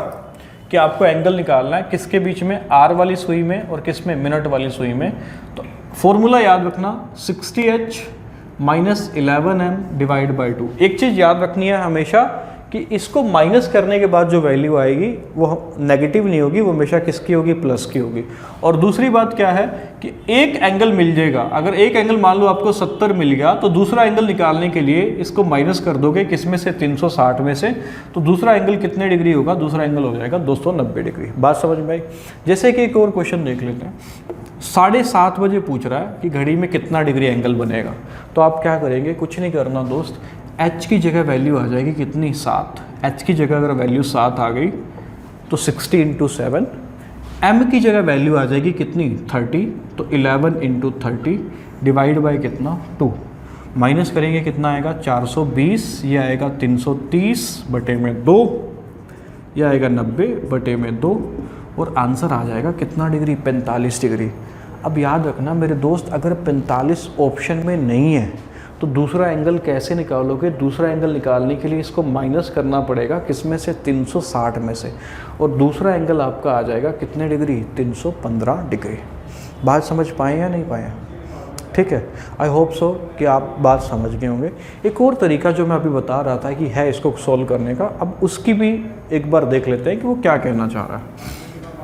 कि आपको एंगल निकालना है किसके बीच में, आर वाली सुई में और किस में, मिनट वाली सुई में, तो फॉर्मूला याद रखना 60H - 11M डिवाइड बाई 2। एक चीज़ याद रखनी है हमेशा कि इसको माइनस करने के बाद जो वैल्यू आएगी वो नेगेटिव नहीं होगी, वो हमेशा किसकी होगी, प्लस की होगी। और दूसरी बात क्या है कि एक एंगल मिल जाएगा, अगर एक एंगल मान लो आपको 70 मिल गया तो दूसरा एंगल निकालने के लिए इसको माइनस कर दोगे किसमें से, 360 में से, तो दूसरा एंगल कितने डिग्री होगा, दूसरा एंगल हो जाएगा 290 डिग्री। बात समझ में आई? जैसे कि एक और क्वेश्चन देख लेते हैं। 7:30 बजे पूछ रहा है कि घड़ी में कितना डिग्री एंगल बनेगा। तो आप क्या करेंगे, कुछ नहीं करना दोस्त, h की जगह वैल्यू आ जाएगी कितनी, 7। h की जगह अगर वैल्यू 7 आ गई तो 60 × 7। m की जगह वैल्यू आ जाएगी कितनी, 30, तो 11 × 30 डिवाइड बाय कितना, 2। माइनस करेंगे कितना आएगा, 420, ये आएगा 330/2, ये आएगा 90/2, और आंसर आ जाएगा कितना डिग्री, 45 डिग्री। अब याद रखना मेरे दोस्त, अगर 45 ऑप्शन में नहीं है तो दूसरा एंगल कैसे निकालोगे। दूसरा एंगल निकालने के लिए इसको माइनस करना पड़ेगा, किसमें से, 360 में से, और दूसरा एंगल आपका आ जाएगा कितने डिग्री, 315 डिग्री। बात समझ पाए या नहीं पाए, ठीक है। आई होप सो कि आप बात समझ गए होंगे। एक और तरीका जो मैं अभी बता रहा था कि है इसको सॉल्व करने का, अब उसकी भी एक बार देख लेते हैं कि वो क्या कहना चाह रहा है,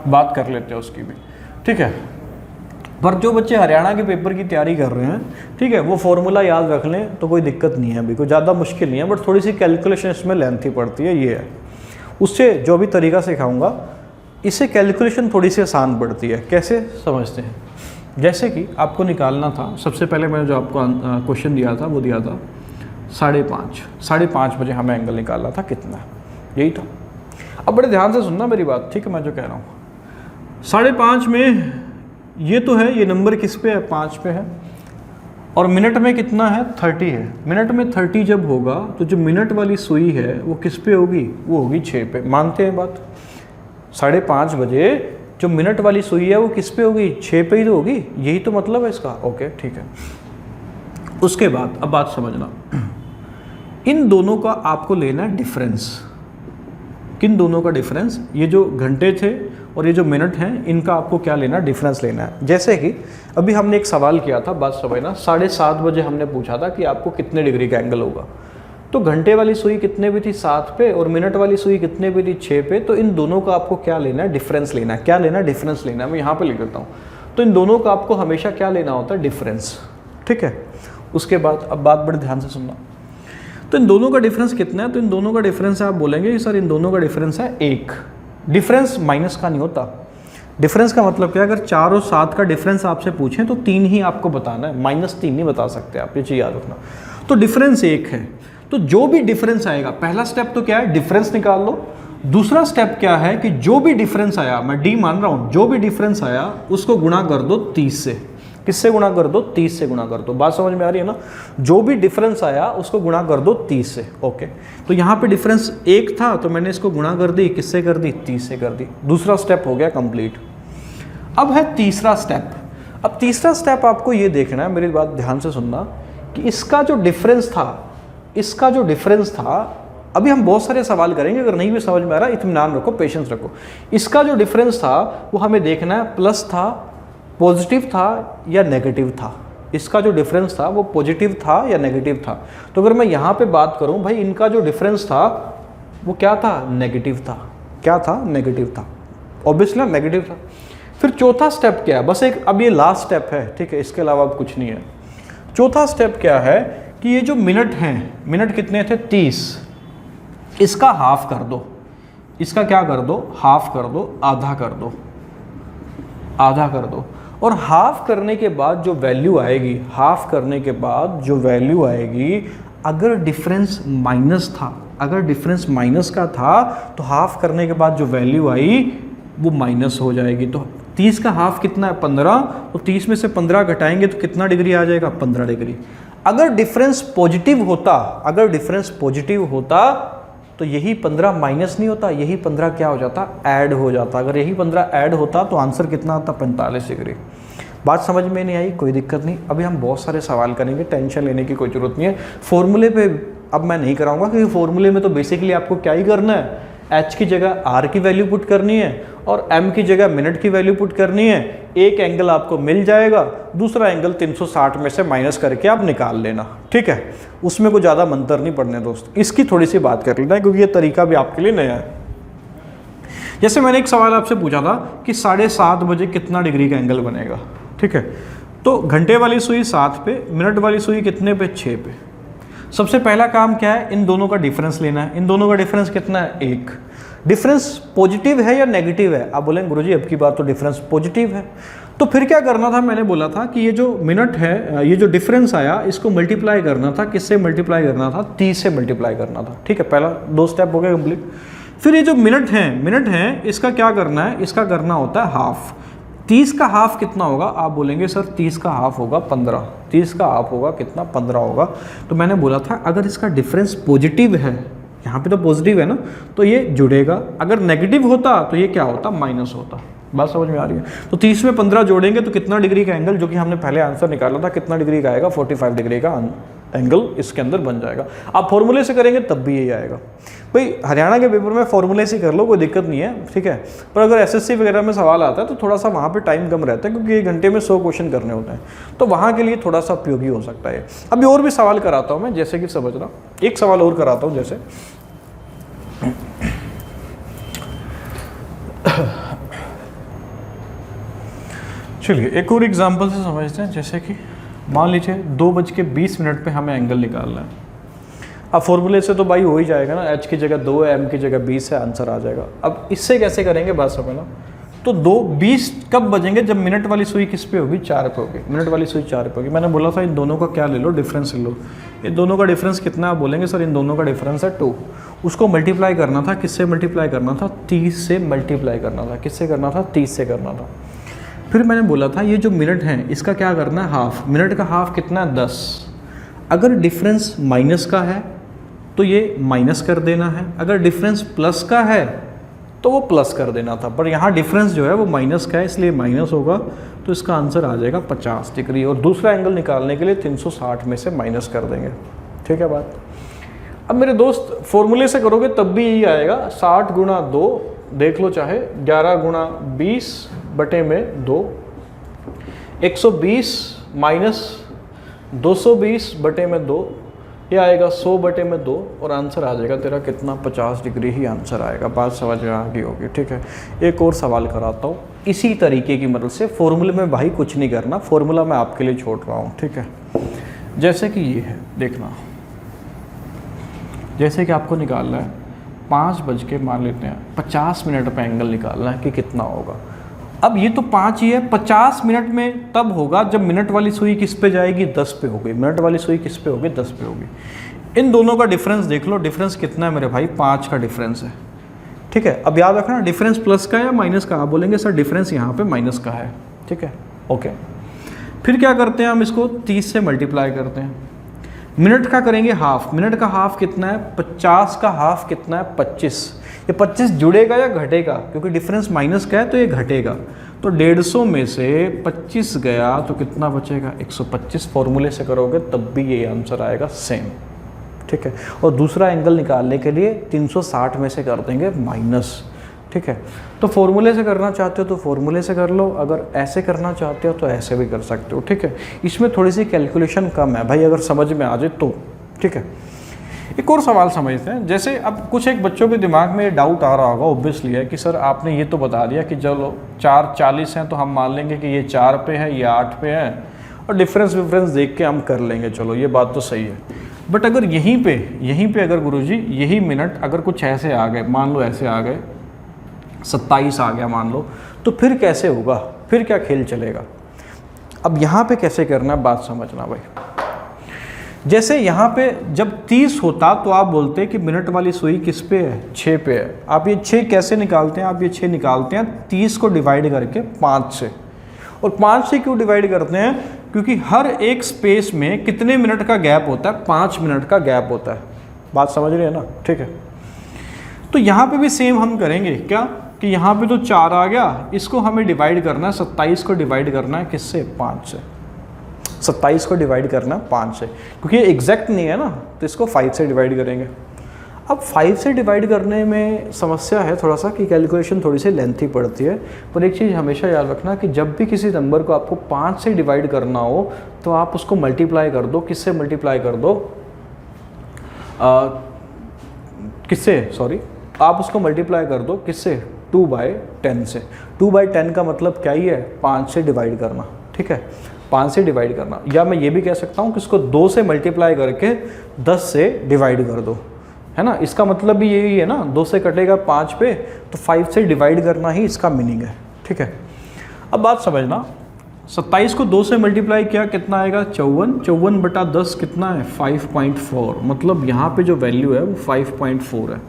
बात कर लेते हैं उसकी भी, ठीक है। पर जो बच्चे हरियाणा के पेपर की तैयारी कर रहे हैं, ठीक है, वो फॉर्मूला याद रख लें तो कोई दिक्कत नहीं है, अभी कोई ज़्यादा मुश्किल नहीं है, बट थोड़ी सी कैलकुलेशन इसमें लेंथी पड़ती है, ये है। उससे जो भी तरीका सिखाऊंगा, इससे कैलकुलेशन थोड़ी सी आसान पड़ती है। कैसे समझते हैं, जैसे कि आपको निकालना था, सबसे पहले मैंने जो आपको क्वेश्चन दिया था वो दिया था 5:30 बजे हमें एंगल निकालना था कितना, यही था। अब बड़े ध्यान से सुनना मेरी बात, ठीक है, मैं जो कह रहा हूँ, 5:30 में ये तो है, ये नंबर किस पे है, 5 पे है, और मिनट में कितना है, 30 है। मिनट में 30 जब होगा तो जो मिनट वाली सुई है वो किस पे होगी, वो होगी 6 पे। मानते हैं बात, 5:30 बजे जो मिनट वाली सुई है वो किस पे होगी, 6 पे ही तो होगी, यही तो मतलब है इसका। ओके, ठीक है। उसके बाद अब बात समझना, इन दोनों का आपको लेना है डिफरेंस। किन दोनों का डिफरेंस, ये जो घंटे थे और ये जो मिनट हैं, इनका आपको क्या लेना, डिफरेंस लेना है। जैसे कि अभी हमने एक सवाल किया था, बात समझना, 7:30 बजे हमने पूछा था कि आपको कितने डिग्री का एंगल होगा। तो घंटे वाली सुई कितने पे थी, 7 पे, और मिनट वाली सुई कितने पे थी, 6 पे। तो इन दोनों का आपको क्या लेना है, डिफरेंस लेना है। क्या लेना है, डिफरेंस लेना है। मैं यहाँ पे लिख देता हूँ। तो इन दोनों का आपको हमेशा क्या लेना होता है, डिफरेंस, ठीक है। उसके बाद अब बात बड़े ध्यान से सुनना, तो इन दोनों का डिफरेंस कितना है, तो इन दोनों का डिफरेंस आप बोलेंगे कि सर इन दोनों का डिफरेंस है 1। डिफरेंस माइनस का नहीं होता। डिफरेंस का मतलब क्या है, अगर 4 और 7 का डिफरेंस आपसे पूछें तो 3 ही आपको बताना है, -3 नहीं बता सकते आप, ये चीज़ याद रखना। तो डिफरेंस 1 है, तो जो भी डिफरेंस आएगा, पहला स्टेप तो क्या है, डिफरेंस निकाल लो। दूसरा स्टेप क्या है कि जो भी डिफरेंस आया, मैं डी मान रहा हूँ, जो भी डिफरेंस आया उसको गुणा कर दो 30 से। किससे गुणा कर दो, 30 से गुणा कर दो। बात समझ में आ रही है ना, जो भी डिफरेंस आया उसको गुणा कर दो 30 से। ओके, तो यहाँ पे डिफरेंस 1 था तो मैंने इसको गुणा कर दी, किससे कर दी, 30 से कर दी। दूसरा स्टेप हो गया कंप्लीट। अब है तीसरा स्टेप। अब तीसरा स्टेप आपको ये देखना है, मेरी बात ध्यान से सुनना, कि इसका जो डिफरेंस था, अभी हम बहुत सारे सवाल करेंगे, अगर नहीं भी समझ में आ रहा इत्मीनान रखो, पेशेंस रखो। इसका जो डिफरेंस था वो हमें देखना है प्लस था, पॉजिटिव था या नेगेटिव था। इसका जो डिफरेंस था वो पॉजिटिव था या नेगेटिव था। तो अगर मैं यहाँ पे बात करूँ, भाई इनका जो डिफरेंस था वो क्या था, नेगेटिव था। क्या था, नेगेटिव था, ऑब्वियसली नेगेटिव था। फिर चौथा स्टेप क्या है, बस एक, अब ये लास्ट स्टेप है, ठीक है, इसके अलावा अब कुछ नहीं है। चौथा स्टेप क्या है कि ये जो मिनट हैं, मिनट कितने थे, 30, इसका हाफ कर दो। इसका क्या कर दो, हाफ कर दो, आधा कर दो, आधा कर दो। और हाफ करने के बाद जो वैल्यू आएगी, हाफ करने के बाद जो वैल्यू आएगी, अगर डिफरेंस माइनस था, अगर डिफरेंस माइनस का था तो हाफ करने के बाद जो वैल्यू आई वो माइनस हो जाएगी। तो 30 का हाफ कितना है, 15, तो 30 में से 15 घटाएंगे तो कितना डिग्री आ जाएगा, 15 डिग्री। अगर डिफरेंस पॉजिटिव होता, अगर डिफरेंस पॉजिटिव होता तो यही 15 माइनस नहीं होता, यही 15 क्या हो जाता, ऐड हो जाता। अगर यही 15 ऐड होता तो आंसर कितना आता, 45 डिग्री। बात समझ में नहीं आई, कोई दिक्कत नहीं। अभी हम बहुत सारे सवाल करेंगे, टेंशन लेने की कोई ज़रूरत नहीं है। फॉर्मूले पे अब मैं नहीं कराऊंगा, क्योंकि फॉर्मूले में तो बेसिकली आपको क्या ही करना है, h की जगह r की वैल्यू पुट करनी है और m की जगह मिनट की वैल्यू पुट करनी है। एक एंगल आपको मिल जाएगा, दूसरा एंगल 360 में से माइनस करके आप निकाल लेना, ठीक है। उसमें कोई ज़्यादा मंतर नहीं पड़ने दोस्त, इसकी थोड़ी सी बात कर लेना, क्योंकि ये तरीका भी आपके लिए नया है। जैसे मैंने एक सवाल आपसे पूछा था कि 7:30 बजे कितना डिग्री का एंगल बनेगा, ठीक है। तो घंटे वाली सुई 7 पे, मिनट वाली सुई कितने पे, 6 पे। सबसे पहला काम क्या है, इन दोनों का डिफरेंस लेना है। इन दोनों का डिफरेंस कितना है, 1। डिफरेंस पॉजिटिव है या नेगेटिव है, आप बोलेंगे गुरुजी अब की बात तो डिफरेंस पॉजिटिव है। तो फिर क्या करना था, मैंने बोला था कि ये जो मिनट है, ये जो डिफरेंस आया, इसको मल्टीप्लाई करना था, किससे मल्टीप्लाई करना था, 30 से मल्टीप्लाई करना था। ठीक है, पहला 2 स्टेप हो गया कंप्लीट। फिर ये जो मिनट है इसका क्या करना है, इसका करना होता है हाफ। 30 का हाफ कितना होगा, आप बोलेंगे सर 30 का हाफ होगा 15, 30 का हाफ होगा कितना, 15 होगा। तो मैंने बोला था अगर इसका डिफरेंस पॉजिटिव है, यहाँ पे तो पॉजिटिव है ना, तो ये जुड़ेगा, अगर नेगेटिव होता तो ये क्या होता, माइनस होता। बात समझ में आ रही है? तो 30 में 15 जोड़ेंगे तो कितना डिग्री का एंगल, जो कि हमने पहले आंसर निकाला था, कितना डिग्री का आएगा, 45 डिग्री का एंगल इसके अंदर बन जाएगा। आप फॉर्मूले से करेंगे तब भी यही आएगा। भाई हरियाणा के पेपर में फॉर्मूले से कर लो, कोई दिक्कत नहीं है, ठीक है। पर अगर एसएससी वगैरह में सवाल आता है तो थोड़ा सा वहाँ पे टाइम कम रहता है, क्योंकि 1 घंटे में 100 क्वेश्चन करने होते हैं, तो वहाँ के लिए थोड़ा सा उपयोगी हो सकता है। अभी और भी सवाल कराता हूँ मैं, जैसे कि समझना, एक सवाल और कराता हूँ। जैसे चलिए एक और एग्जाम्पल से समझते हैं। जैसे कि मान लीजिए 2:20 पे हमें एंगल निकालना है। अब फॉर्मूले से तो भाई हो ही जाएगा ना, h की जगह 2 है, m की जगह 20 है, आंसर आ जाएगा। अब इससे कैसे करेंगे बात समझना। तो 2:20 कब बजेंगे, जब मिनट वाली सुई किस पे होगी, 4 पे होगी। मिनट वाली सुई 4 पे होगी। मैंने बोला था इन दोनों का क्या ले लो, डिफरेंस ले लो। इन दोनों का डिफरेंस कितना, आप बोलेंगे सर इन दोनों का डिफरेंस है 2। उसको मल्टीप्लाई करना था, किससे मल्टीप्लाई करना था, 30 से मल्टीप्लाई करना था। किससे करना था, 30 से करना था। फिर मैंने बोला था ये जो मिनट है इसका क्या करना है, हाफ। मिनट का हाफ कितना है, 10। अगर डिफरेंस माइनस का है तो ये माइनस कर देना है, अगर डिफरेंस प्लस का है तो वो प्लस कर देना था। पर यहाँ डिफरेंस जो है वो माइनस का है, इसलिए माइनस होगा, तो इसका आंसर आ जाएगा 50 डिग्री। और दूसरा एंगल निकालने के लिए 360 में से माइनस कर देंगे। ठीक है बात। अब मेरे दोस्त फॉर्मूले से करोगे तब भी यही आएगा, 60 गुणा 2, देख लो चाहे 11 गुणा 20 बटे में 2, 120 माइनस 220 बटे में 2, ये आएगा 100 बटे में 2, और आंसर आ जाएगा तेरा कितना, 50 डिग्री ही आंसर आएगा। बात समझ में आ गई होगी। ठीक है, एक और सवाल कराता हूँ इसी तरीके की मदद से। फॉर्मूले में भाई कुछ नहीं करना, फॉर्मूला मैं आपके लिए छोड़ रहा हूँ। ठीक है, जैसे कि ये है, देखना, जैसे कि आपको निकालना है 5 बज के मान लेते हैं 50 मिनट पर एंगल निकालना है कि कितना होगा। अब ये तो 5 ही है, 50 मिनट में तब होगा जब मिनट वाली सुई किस पे जाएगी, 10 पे होगी। मिनट वाली सुई किस पे होगी, 10 पे होगी। इन दोनों का डिफरेंस देख लो, डिफरेंस कितना है मेरे भाई, 5 का डिफरेंस है। ठीक है, अब याद रखना डिफरेंस प्लस का या माइनस का। आप बोलेंगे सर डिफरेंस यहाँ पे माइनस का है। ठीक है, ओके। फिर क्या करते हैं हम, इसको 30 से मल्टीप्लाई करते हैं। मिनट का करेंगे हाफ। मिनट का हाफ कितना है, 50 का हाफ कितना है, 25। ये 25 जुड़ेगा या घटेगा, क्योंकि डिफरेंस माइनस का है तो ये घटेगा। तो 150 में से 25 गया तो कितना बचेगा, 125। फॉर्मूले से करोगे तब भी ये आंसर आएगा सेम। ठीक है, और दूसरा एंगल निकालने के लिए 360 में से कर देंगे माइनस। ठीक है, तो फॉर्मूले से करना चाहते हो तो फॉर्मूले से कर लो, अगर ऐसे करना चाहते हो तो ऐसे भी कर सकते हो। ठीक है, इसमें थोड़ी सी कैलकुलेशन कम है भाई, अगर समझ में आ जाए तो। ठीक है, एक और सवाल समझते हैं। जैसे अब कुछ एक बच्चों के दिमाग में डाउट आ रहा होगा, ऑब्वियसली है, कि सर आपने ये तो बता दिया कि चलो 4:40 हैं तो हम मान लेंगे कि ये 4 पे है, ये 8 पे है, और डिफरेंस देख के हम कर लेंगे, चलो ये बात तो सही है। बट अगर यहीं पे अगर गुरुजी यही मिनट अगर कुछ ऐसे आ गए, मान लो ऐसे आ गए, 27 आ गया मान लो, तो फिर कैसे होगा, फिर क्या खेल चलेगा। अब यहाँ पे कैसे करना है बात समझना भाई। जैसे यहाँ पे जब 30 होता तो आप बोलते कि मिनट वाली सुई किस पे है, 6 पे है। आप ये 6 कैसे निकालते हैं, आप ये 6 निकालते हैं 30 को डिवाइड करके 5 से। और 5 से क्यों डिवाइड करते हैं, क्योंकि हर एक स्पेस में कितने मिनट का गैप होता है, 5 मिनट का गैप होता है। बात समझ रहे हैं ना। ठीक है, तो यहाँ पे भी सेम हम करेंगे क्या, कि यहाँ पे तो 4 आ गया, इसको हमें डिवाइड करना है, 27 को डिवाइड करना है किससे, 5 से। 27 को डिवाइड करना है 5 से, क्योंकि ये एग्जैक्ट नहीं है ना, तो इसको 5 से डिवाइड करेंगे। अब 5 से डिवाइड करने में समस्या है थोड़ा सा, कि कैलकुलेशन थोड़ी सी लेंथी पड़ती है। पर एक चीज़ हमेशा याद रखना कि जब भी किसी नंबर को आपको 5 से डिवाइड करना हो तो आप उसको मल्टीप्लाई कर दो। किससे मल्टीप्लाई कर दो, आप उसको मल्टीप्लाई कर दो किससे, 2/10 से। 2/10 का मतलब क्या ही है, 5 से डिवाइड करना। ठीक है, 5 से डिवाइड करना, या मैं ये भी कह सकता हूँ कि इसको 2 से मल्टीप्लाई करके 10 से डिवाइड कर दो, है ना। इसका मतलब भी यही है ना, 2 से कटेगा 5 पे, तो 5 से डिवाइड करना ही इसका मीनिंग है। ठीक है, अब बात समझना, 27 को 2 से मल्टीप्लाई किया कितना आएगा 54, 54 बटा 10 कितना है 5.4, मतलब यहाँ पे जो वैल्यू है वो 5.4 है।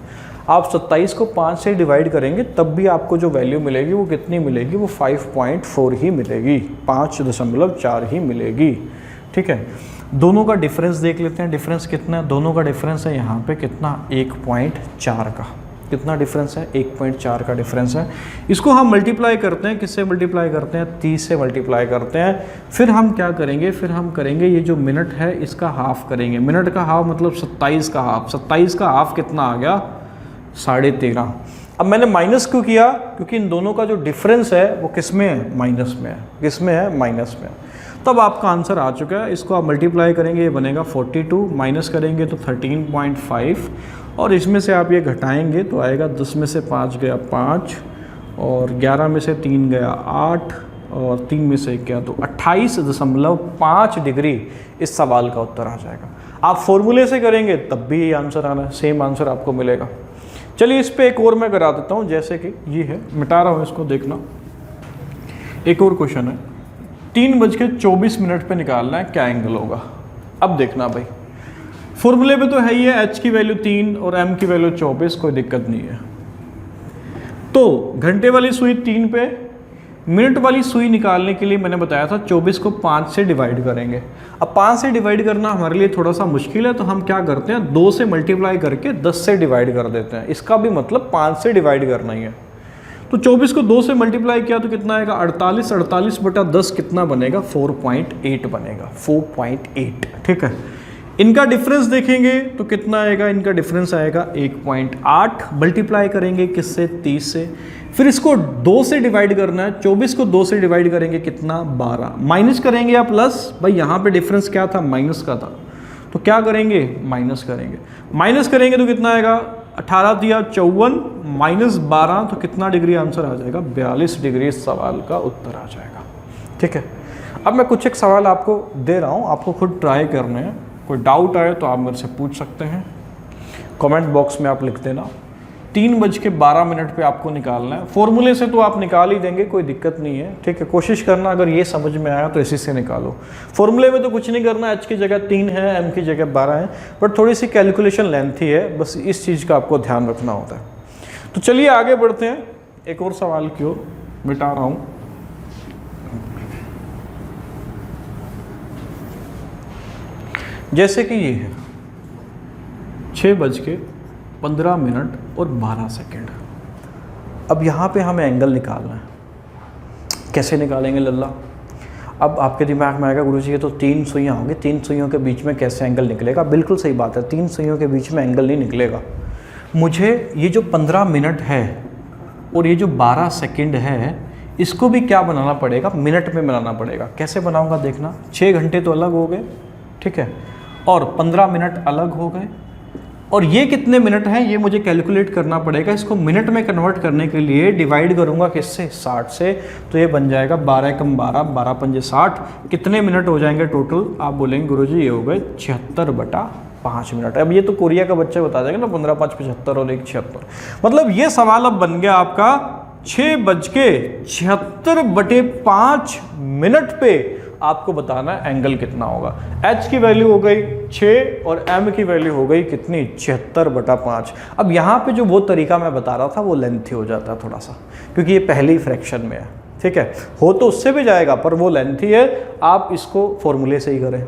आप 27 को 5 से डिवाइड करेंगे तब भी आपको जो वैल्यू मिलेगी वो कितनी मिलेगी, वो 5.4 ही मिलेगी, 5.4 ही मिलेगी। ठीक है, दोनों का डिफरेंस देख लेते हैं, डिफरेंस कितना है, दोनों का डिफरेंस है यहाँ पे कितना 1.4 का, कितना डिफरेंस है 1.4 का डिफरेंस है। इसको हम मल्टीप्लाई करते हैं, किससे मल्टीप्लाई करते हैं 30 से मल्टीप्लाई करते हैं। फिर हम क्या करेंगे, फिर हम करेंगे ये जो मिनट है इसका हाफ करेंगे, मिनट का हाफ मतलब 27 का हाफ, 27 का हाफ कितना आ गया 13.5। अब मैंने माइनस क्यों किया, क्योंकि इन दोनों का जो डिफरेंस है वो किस में है, माइनस में है, किस में है, माइनस में। तब आपका आंसर आ चुका है। इसको आप मल्टीप्लाई करेंगे ये बनेगा 42, माइनस करेंगे तो 13.5, और इसमें से आप ये घटाएंगे तो आएगा 10 में से 5 गया 5, और 11 में से 3 गया 8, और 3 में से 1 गया तो 28.5 डिग्री इस सवाल का उत्तर आ जाएगा। आप फॉर्मूले से करेंगे तब भी ये आंसर आना है, सेम आंसर आपको मिलेगा। चलिए इस पे एक और मैं करा देता हूँ, जैसे कि ये है, मिटा रहा हूँ इसको, देखना एक और क्वेश्चन है, 3:24 पे निकालना है क्या एंगल होगा। अब देखना भाई, फॉर्मूले पे तो है ही है, h की वैल्यू 3 और m की वैल्यू 24, कोई दिक्कत नहीं है। तो घंटे वाली सुई 3 पे, मिनट वाली सुई निकालने के लिए मैंने बताया था 24 को 5 से डिवाइड करेंगे। अब 5 से डिवाइड करना हमारे लिए थोड़ा सा मुश्किल है, तो हम क्या करते हैं 2 से मल्टीप्लाई करके 10 से डिवाइड कर देते हैं। इसका भी मतलब 5 से डिवाइड करना ही है। तो 24 को 2 से मल्टीप्लाई किया तो कितना आएगा 48, 48 बटा 10 कितना बनेगा 4.8 बनेगा, 4.8। ठीक है, इनका डिफरेंस देखेंगे तो कितना आएगा, इनका डिफरेंस आएगा 1.8, मल्टीप्लाई करेंगे किससे 30 से, फिर इसको 2 से डिवाइड करना है, 24 को 2 से डिवाइड करेंगे कितना 12, माइनस करेंगे या प्लस, भाई यहाँ पे डिफरेंस क्या था माइनस का था, तो क्या करेंगे माइनस करेंगे, माइनस करेंगे तो कितना आएगा 18 दिया 54 माइनस 12 तो कितना डिग्री आंसर आ जाएगा 42 डिग्री इस सवाल का उत्तर आ जाएगा। ठीक है, अब मैं कुछ एक सवाल आपको दे रहा हूँ, आपको खुद ट्राई करने हैं, कोई डाउट आए तो आप मेरे से पूछ सकते हैं, कमेंट बॉक्स में आप लिख देना। 3:12 पे आपको निकालना है, फॉर्मूले से तो आप निकाल ही देंगे, कोई दिक्कत नहीं है। ठीक है, कोशिश करना अगर ये समझ में आया तो इसी से निकालो। फॉर्मूले में तो कुछ नहीं करना, h की जगह 3 है, m की जगह 12 है, बट थोड़ी सी कैलकुलेशन लेंथी है, बस इस चीज़ का आपको ध्यान रखना होता है। तो चलिए आगे बढ़ते हैं, एक और सवाल की ओर, मिटा रहा हूँ। जैसे कि ये है 6:15 और 12 सेकेंड। अब यहाँ पे हमें एंगल निकालना है, कैसे निकालेंगे लल्ला। अब आपके दिमाग में आएगा गुरुजी ये तो 3 सुइयाँ होंगी, 3 सुइयों के बीच में कैसे एंगल निकलेगा। बिल्कुल सही बात है, 3 सुइयों के बीच में एंगल नहीं निकलेगा। मुझे ये जो 15 मिनट है और ये जो 12 सेकेंड है, इसको भी क्या बनाना पड़ेगा, मिनट में बनाना पड़ेगा। कैसे बनाऊँगा देखना, 6 घंटे तो अलग हो गए, ठीक है, और 15 मिनट अलग हो गए, और ये कितने मिनट हैं ये मुझे कैलकुलेट करना पड़ेगा। इसको मिनट में कन्वर्ट करने के लिए डिवाइड करूंगा किससे 60 से, तो ये बन जाएगा 12 कम 12, 12 पंजे 60। कितने मिनट हो जाएंगे टोटल, आप बोलेंगे गुरुजी ये हो गए 76/5 मिनट। अब ये तो कोरिया का बच्चा बता देगा ना, 15 5 75 और 1 76। मतलब ये सवाल अब बन गया आपका 6:76/5 मिनट पे आपको बताना है एंगल कितना होगा। h की वैल्यू हो गई 6 और m की वैल्यू हो गई कितनी 76/5। अब यहाँ पे जो वो तरीका मैं बता रहा था वो लेंथी हो जाता है थोड़ा सा, क्योंकि ये पहली फ्रैक्शन में है। ठीक है, हो तो उससे भी जाएगा पर वो लेंथी है, आप इसको फॉर्मूले से ही करें।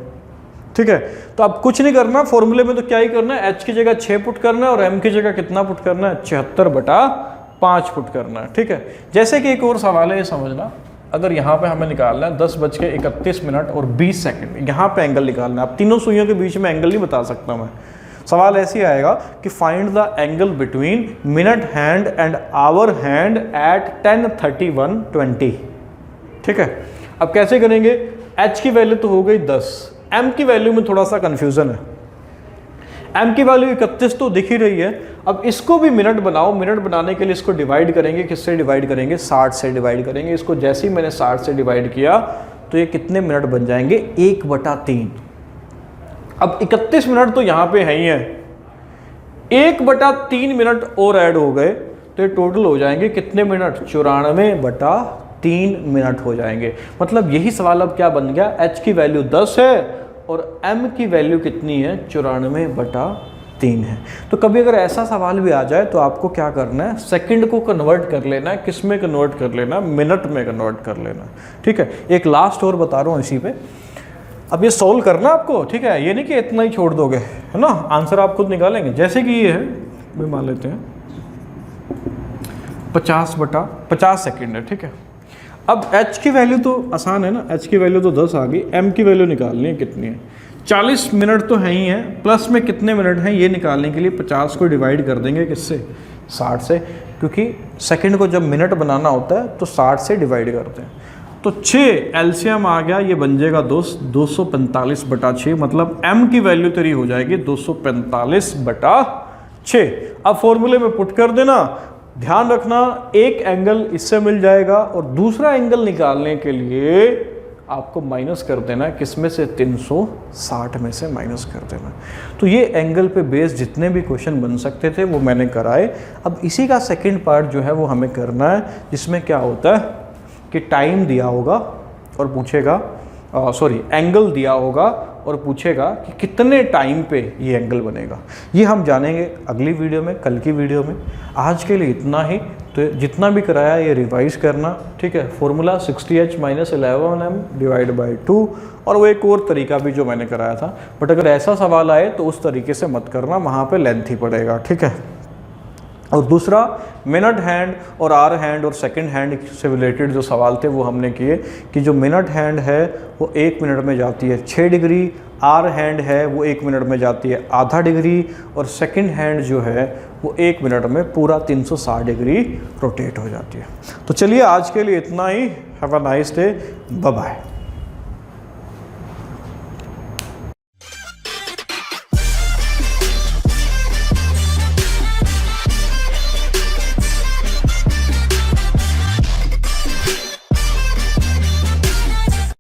ठीक है, तो अब कुछ नहीं करना, फॉर्मूले में तो क्या ही करना है, h की जगह 6 पुट करना है और m की जगह कितना पुट करना है 76/5 पुट करना है। ठीक है, जैसे कि एक और सवाल है, ये समझना, अगर यहाँ पे हमें निकालना है 10:31 और 20 सेकंड, यहाँ पे एंगल निकालना है। अब तीनों सुइयों के बीच में एंगल नहीं बता सकता मैं। सवाल ऐसे ही आएगा कि find the angle between minute hand and hour hand at 10:31:20। ठीक है, अब कैसे करेंगे, h की वैल्यू तो हो गई 10, m की वैल्यू में थोड़ा सा कन्फ्यूजन है। m की वैल्यू 31 तो दिख ही रही है। अब इसको भी मिनट बनाओ, मिनट बनाने के लिए इसको डिवाइड करेंगे, किससे डिवाइड करेंगे 60 से डिवाइड करेंगे। इसको जैसे ही मैंने 60 से डिवाइड किया तो ये कितने मिनट बन जाएंगे 1/3। अब 31 मिनट तो यहाँ पे है ही है, 1/3 मिनट और ऐड हो गए तो ये टोटल हो जाएंगे कितने मिनट 94/3। 3 मिनट हो जाएंगे। मतलब यही सवाल अब क्या बन गया, h की वैल्यू 10 है और m की वैल्यू कितनी है, 94/3 है। तो कभी अगर ऐसा सवाल भी आ जाए तो आपको क्या करना है, सेकंड को कन्वर्ट कर लेना है, किस में कन्वर्ट कर लेना, मिनट में कन्वर्ट कर लेना। ठीक है, एक लास्ट और बता रहा हूँ इसी पे, अब ये सोल्व करना आपको, ठीक है, ये नहीं कि इतना ही छोड़ दोगे, है ना, आंसर आप खुद निकालेंगे। जैसे कि ये है, मैं मान लेते हैं 50/50 सेकेंड है, ठीक है। अब h की वैल्यू तो आसान है ना, h की वैल्यू तो 10 आ गई, m की वैल्यू निकालनी है कितनी है, 40 मिनट तो है ही है, प्लस में कितने मिनट हैं ये निकालने के लिए 50 को डिवाइड कर देंगे किससे, 60 से, क्योंकि सेकंड को जब मिनट बनाना होता है तो 60 से डिवाइड करते हैं। तो 6 एलसीएम आ गया, ये बन जाएगा 245/6, मतलब m की वैल्यू तेरी हो जाएगी 245/6। अब फॉर्मूले में पुट कर देना, ध्यान रखना एक एंगल इससे मिल जाएगा और दूसरा एंगल निकालने के लिए आपको माइनस कर देना है, किस में से, 360 में से माइनस कर देना। तो ये एंगल पे बेस जितने भी क्वेश्चन बन सकते थे वो मैंने कराए। अब इसी का सेकंड पार्ट जो है वो हमें करना है, जिसमें क्या होता है कि टाइम दिया होगा और पूछेगा, एंगल दिया होगा और पूछेगा कि कितने टाइम पे ये एंगल बनेगा। ये हम जानेंगे अगली वीडियो में, कल की वीडियो में। आज के लिए इतना ही, तो जितना भी कराया ये रिवाइज करना, ठीक है। फॉर्मूला 60h - 11m / 2, और वो एक और तरीका भी जो मैंने कराया था, बट अगर ऐसा सवाल आए तो उस तरीके से मत करना, वहाँ पे लेंथ ही पड़ेगा, ठीक है। और दूसरा, मिनट हैंड और आर हैंड और सेकंड हैंड से रिलेटेड जो सवाल थे वो हमने किए कि जो मिनट हैंड है वो 1 मिनट में जाती है 6 डिग्री, आर हैंड है वो 1 मिनट में जाती है आधा डिग्री, और सेकंड हैंड जो है वो 1 मिनट में पूरा 360 डिग्री रोटेट हो जाती है। तो चलिए आज के लिए इतना ही। Have a nice day, bye bye.